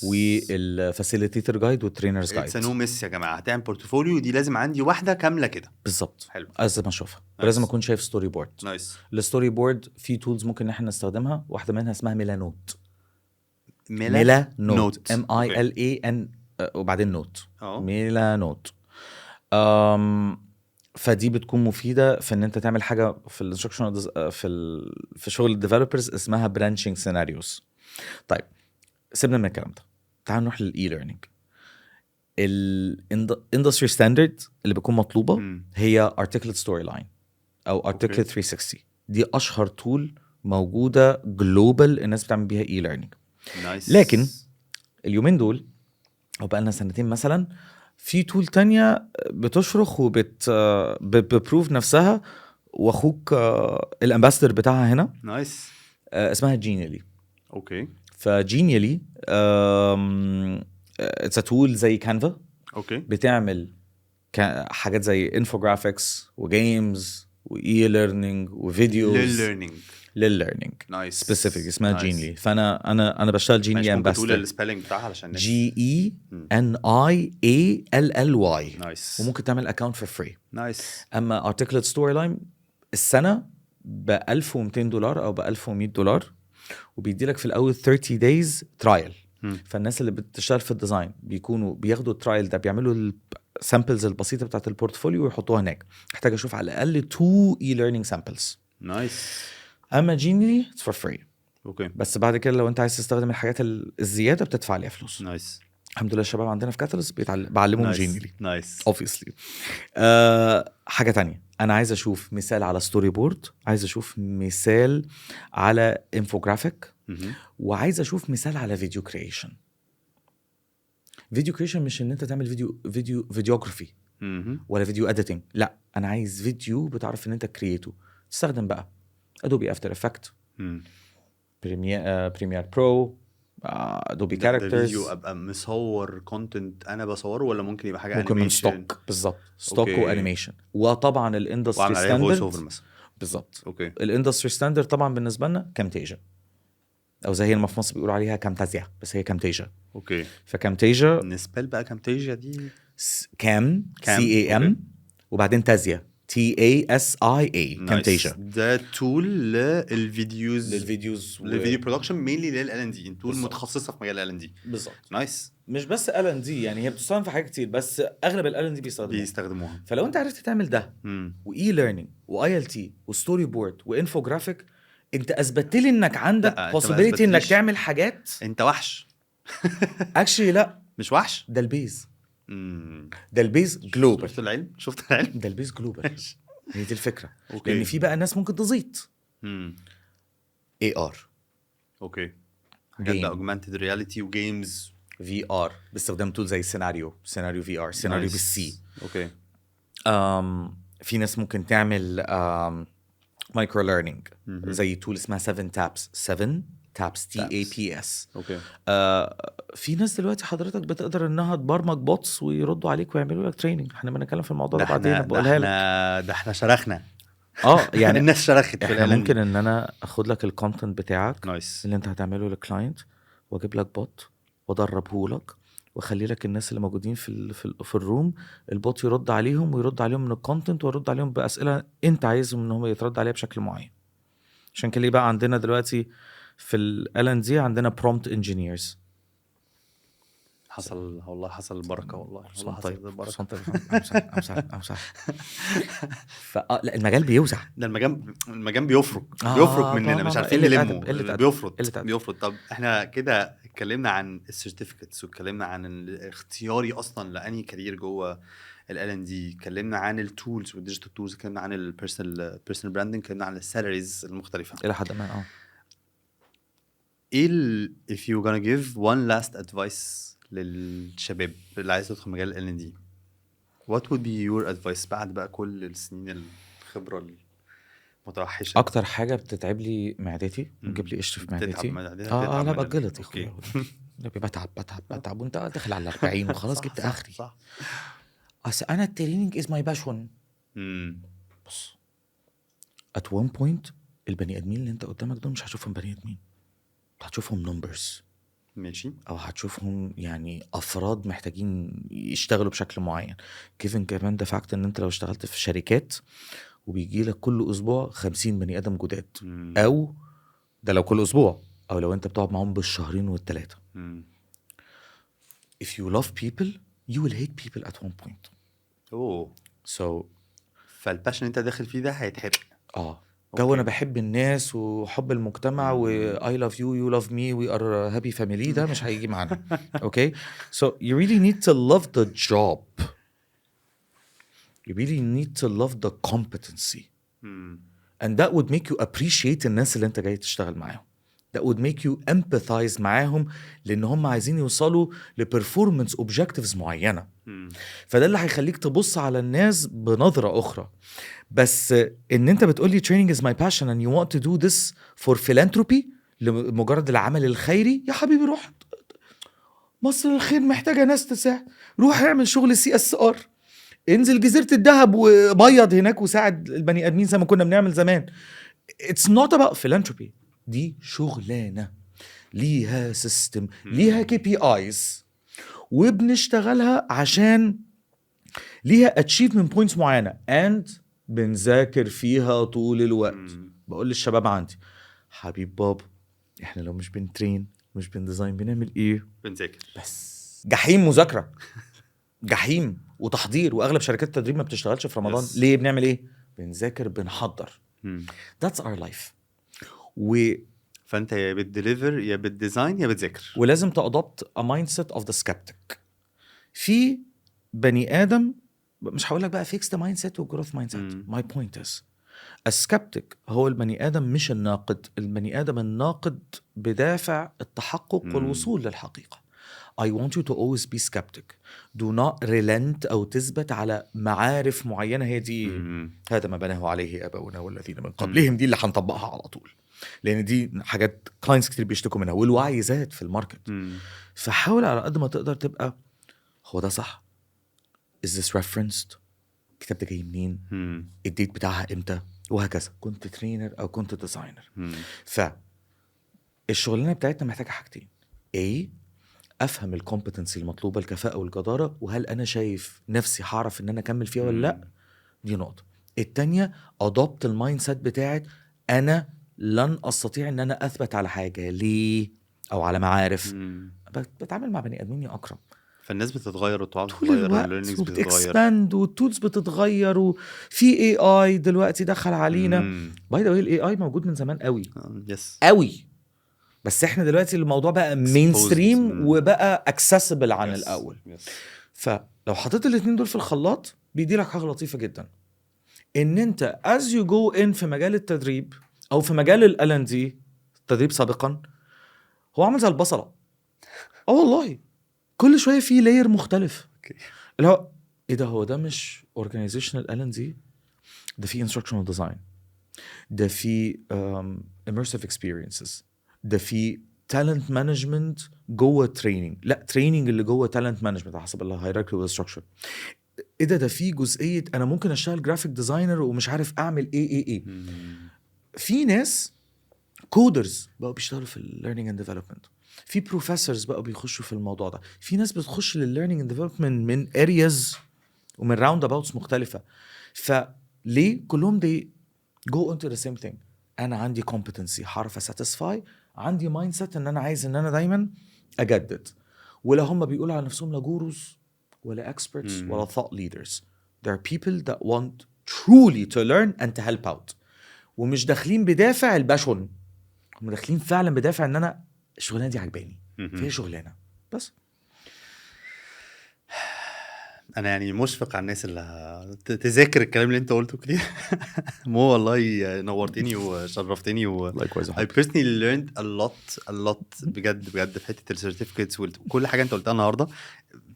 والفاسيليتيتور جايد والترينرز جايد. اتس نو ميس يا جماعه. هتعمل بورتفوليو دي لازم عندي واحده كامله كده بالظبط. حلو. لازم اشوفها ولازم اكون شايف ستوري بورد. نايس. الستوري بورد في تولز ممكن احنا نستخدمها، واحده منها اسمها ميلانوت. نوت MILAN وبعدين نوت. ميلانوت. فدي بتكون مفيده في ان انت تعمل حاجه في الانستراكشن في شغل الديفلوبرز اسمها برانشنج سيناريوز. طيب سيبنا من الكلام ده، تعال نروح للاي ليرنينج. الاندستري ستاندرد اللي بتكون مطلوبه هي articulate storyline او articulate 360. دي اشهر تول موجوده جلوبال الناس بتعمل بيها اي ليرنينج. لكن اليومين دول او بقى لنا سنتين مثلا في تول تانية بتشرخ ببروف نفسها، واخوك الامباسدر بتاعها هنا نايس اسمها جينيالي. اوكي. فجينيالي اتس تول زي كانفا. اوكي. بتعمل حاجات زي انفوجرافيكس وجيمز واي ليرنينج وفيديوز للليرنينج نايس سبيسيفيك اسمها جينلي. فانا بشتغل جينلي امباستر. تقول السبيلنج بتاعها علشان GENIALLY. نايس. وممكن تعمل اكونت فور فري. نايس. اما articulate storyline السنه ب $1200 او ب $1100، وبيدي لك في الاول 30 days trial. فالناس اللي بتشتغل في الديزاين بيكونوا بياخدوا الترايل ده، بيعملوا السامبلز البسيطه بتاعت البورتفوليو ويحطوها هناك. محتاج اشوف على الاقل 2 e-learning samples. نايس. اما جينلي it's for free. اوكي. بس بعد كده لو انت عايز تستخدم الحاجات الزياده بتدفع عليها فلوس. نايس. الحمد لله الشباب عندنا في كاتاليست بعلمهم جينلي. نايس. obviously. حاجه تانية، انا عايز اشوف مثال على ستوري بورد، عايز اشوف مثال على انفوجرافيك، وعايز اشوف مثال على فيديو كرييشن. فيديو كرييشن مش ان انت تعمل فيديوغرافي ولا فيديو اديتنج، لا انا عايز فيديو بتعرف ان انت كرييته. تستخدم بقى ادوبي افتر افكت، بريمير برو، ادوبي ده كاركترز. فيديو ابقى مصور كونتنت انا بصوره، ولا ممكن يبقى حاجه ممكن من انيميشن؟ ستوك، بالظبط ستوك أوكي. وانيميشن. وطبعا الاندستري واعمل عليها فويس اوفر ستاندرد. مثلا. بالظبط. اوكي. الاندستري ستاندرد طبعا بالنسبه لنا كامتيجا، او زي ما في مصر بيقولوا عليها كامتازيا، بس هي كامتيجا. اوكي. فكامتيجا بالنسبه بقى كامتيجيا دي كام كام. CAM أوكي. وبعدين تازيا TASIA. نايس. كامتيجا ده تول للفيديوز، للفيديوز للفيديو برودكشن مينلي للL&D، تول بالظبط. متخصصه في مجال L&D. بالظبط. نايس. مش بس L&D، يعني هي بتستخدم في حاجات كتير، بس اغلب L&D بيستخدموها. فلو انت عرفت تعمل ده واي ليرنينج وILT وستوري بورد وانفوجرافيك، انت اثبتت لي انك عندك لا، أنت ما possibility انك أثبتليش. تعمل حاجات. انت وحش. اكشلي لا، مش وحش. ده البيز. ده البيز جلوبال. شفت العلم، شفت العلم. ده البيز جلوبال. هي دي الفكره. أوكي. لان في بقى ناس ممكن تزيط AR، اوكي، حاجات Game. بقى augmented reality وجيمز. VR باستخدام تول زي سيناريو VR، سيناريو بالسي. اوكي. في ناس ممكن تعمل مايكرو ليرنينج زي تول اسمها 7 تابس TAPS. اوكي. في ناس دلوقتي حضرتك بتقدر انها تبرمج بوتس ويردوا عليك ويعملوا لك تريننج. احنا بنتكلم في الموضوع ده بعدين، بقولها لك. ده احنا شرخنا. يعني الناس شرخت في احنا الإعلان ممكن دي. ان انا اخد لك الكونتنت بتاعك نايس. اللي انت هتعمله للكلاينت، واجيب لك بوت وادربه لك، واخلي لك الناس اللي موجودين في الروم البوت يرد عليهم، ويرد عليهم من الكونتنت، ويرد عليهم باسئله انت عايزهم ان هم يترد عليها بشكل معين. عشان كده بقى عندنا دلوقتي في L&D عندنا prompt engineers. حصل والله، حصل البركه والله حصل البركه. لا المجال بيوسع. ده المجال بيفرق مننا، مش عارفين نلمه. بيفرق. طب احنا كده اتكلمنا عن السيرتيفيكتس، واتكلمنا عن اختياري اصلا لاني كارير جوه L&D، اتكلمنا عن التولز والديجيتال تولز، اتكلمنا عن البيرسونال براندنج، اتكلمنا عن السالاريز المختلفه الى حد ما. ايه if you gonna give one last advice للشباب اللي عايز يدخل مجال L&D، what would be your advice بعد بقى كل السنين الخبرة المتوحشة؟ اكتر حاجة بتتعب لي معدتي، بتجيب لي قشر في معدتي. لا بجلط يا اخويا. بتعب وانت داخل على 40 وخلاص جبت اخري. صح. اصل انا التريننج از ماي باشون. بص at one point البني ادمين اللي انت قدامك دول مش هتشوفهم بني ادمين، هتشوفهم نمبرز. ماشي. او هتشوفهم يعني افراد محتاجين يشتغلوا بشكل معين. كيفن كمان ده فاكت ان انت لو اشتغلت في شركات وبيجي لك كل اسبوع 50 بني ادم جداد، او ده لو كل اسبوع، او لو انت بتقعد معهم بالشهرين والثلاثه. if you love people you will hate people at one point. فالباشن انت داخل فيه ده هيتحرق. جو انا بحب الناس وحب المجتمع و I love you you love me we are happy family، ده مش هيجي معانا. okay so you really need to love the job, you really need to love the competency and that would make you appreciate الناس اللي انت جاي تشتغل معاهم. that would make you empathize معاهم، لان هم عايزين يوصلوا لperformance objectives معينة. فده اللي هيخليك تبص على الناس بنظرة اخرى. بس ان انت بتقولي training is my passion and you want to do this for philanthropy، لمجرد العمل الخيري، يا حبيبي روح مصر الخير محتاجة ناس تساعد، روح اعمل شغل CSR، انزل جزيرة الدهب وبيض هناك وساعد البني ادمين زي ما كنا بنعمل زمان. it's not about philanthropy، دي شغلانة ليها سيستم، ليها KPIs، وبنشتغلها عشان ليها achievement points معينة and بنذاكر فيها طول الوقت. بقول للشباب عندي حبيب بابا، احنا لو مش بنترين مش بنديزاين بنعمل ايه؟ بنذاكر بس. جحيم مذاكرة، جحيم وتحضير، واغلب شركات التدريب ما بتشتغلش في رمضان. ليه؟ بنعمل ايه؟ بنذاكر بنحضر. that's our life. فانت يا بتديليفر يا بتديزاين يا بتذاكر، ولازم تأدوبت a mindset of the skeptic. في بني آدم، مش هقول لك بقى fix the mindset و growth mindset. my point is a skeptic هو البني آدم مش الناقد. البني آدم الناقد بدافع التحقق والوصول للحقيقة. I want you to always be skeptic. Do not relent أو تثبت على معارف معينة هي دي هذا ما بناه عليه آباؤنا والذين من قبلهم، دي اللي هنطبقها على طول، لأن دي حاجات كلاينتس كتير بيشتكوا منها، والوعي زاد في الماركت. فحاول على قد ما تقدر تبقى هو ده صح؟ Is this referenced؟ الكتاب ده جاي منين؟ الديت بتاعها امتى؟ وهكذا. كنت ترينر أو كنت ديزاينر. فالشغلانة بتاعتنا محتاجة حاجتين: افهم الكومبتنسي المطلوبه، الكفاءه والجداره، وهل انا شايف نفسي هعرف ان انا اكمل فيها ولا لا. دي نقطه. التانية ادوبت المايند سيت بتاعت انا لن استطيع ان انا اثبت على حاجه ليه او على معارف. بتعامل مع بني ادمين يا اكرم، فالناس بتتغير والتعامل طول الوقت وبتكسباند والتولز بتتغير، وفي AI دلوقتي دخل علينا. باي ذا واي الاي AI موجود من زمان قوي قوي، بس احنا دلوقتي الموضوع بقى مين ستريم وبقى اكسسبل عن الاول. فلو حطيت الاثنين دول في الخلاط بيدي لك حاجه لطيفه جدا، ان انت as you go in في مجال التدريب او في مجال ال L&D التدريب سابقا، هو عامل زي البصله. والله كل شويه في لاير مختلف. اللي هو ايه ده؟ هو ده مش organizational L&D، ده في instructional design، ده في immersive experiences، ده في talent management جوه training، لا training اللي جوه talent management على حسب الهيراركي والstructure. ايه ده في جزئيه انا ممكن اشتغل جرافيك ديزاينر ومش عارف اعمل ايه. في ناس كودرز بقوا بيشتغلوا في learning and development، في بروفيسورز بقوا بيخشوا في الموضوع ده، في ناس بتخش للlearning and development من areas ومن roundabouts مختلفه. فليه كلهم دي go into the same thing؟ انا عندي competency هعرف اساتسفاي، عندي مايند سيت ان انا عايز ان انا دايما اجدد. ولا هم بيقولوا على نفسهم لا جوروز ولا experts ولا thought leaders. There are people that want truly to learn and to help out، ومش داخلين بدافع الباشون، هم داخلين فعلا بدافع ان انا الشغلانه دي عجباني، فهي شغلانه بس. انا يعني مشفق على الناس اللي تذاكر الكلام اللي انت قلته كتير. مو والله نورتني وشرفتني I personally learned a lot بجد في حته السيرتيفيكتس وكل حاجه انت قلتها النهارده.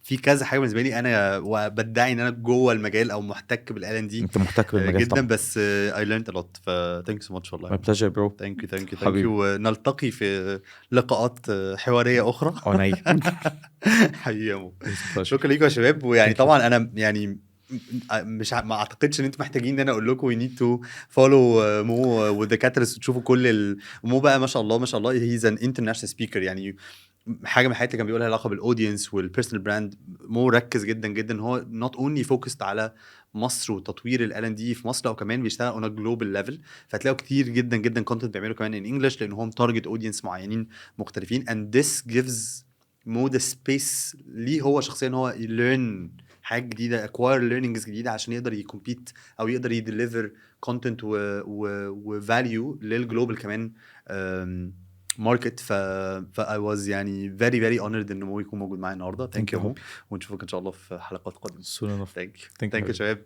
في كذا حاجه بالنسبه لي انا وبدعي ان انا جوه المجال او محتك بالال دي، انت محتك بالمجال جدا طبعا. بس I learned a lot. ف thank you so much والله. My pleasure bro. thank you. نلتقي في لقاءات حواريه اخرى. حقيقة شكرا ليكم يا شباب. ويعني طبعا انا يعني مش ما اعتقدش ان انتم محتاجين ان انا اقول لكم you need to follow مو with the catalyst وتشوفوا كل مو بقى ما شاء الله he's an international speaker. يعني حاجه من الحاجات اللي كان بيقولها علاقه بالاودينس والبيرسونال براند. مو ركز جدا هو not only focused على مصر وتطوير ال L&D في مصر، او كمان بيشتغل on a global level. فتلاقوا كتير جدا content بيعملوا كمان in English لان هم target audience معينين مختلفين. and this gives مود سبيس ليه هو شخصيا هو يليرن حاجه جديده، acquire learnings جديده عشان يقدر يكمبيت او يقدر يديليفر كونتنت وفاليو للجلوبال كمان ماركت. ف I was يعني very honored ان مو يكون موجود معايا النهارده. thank you. ونشوفك ان شاء الله في حلقات قادمه. soon enough. thank you شباب.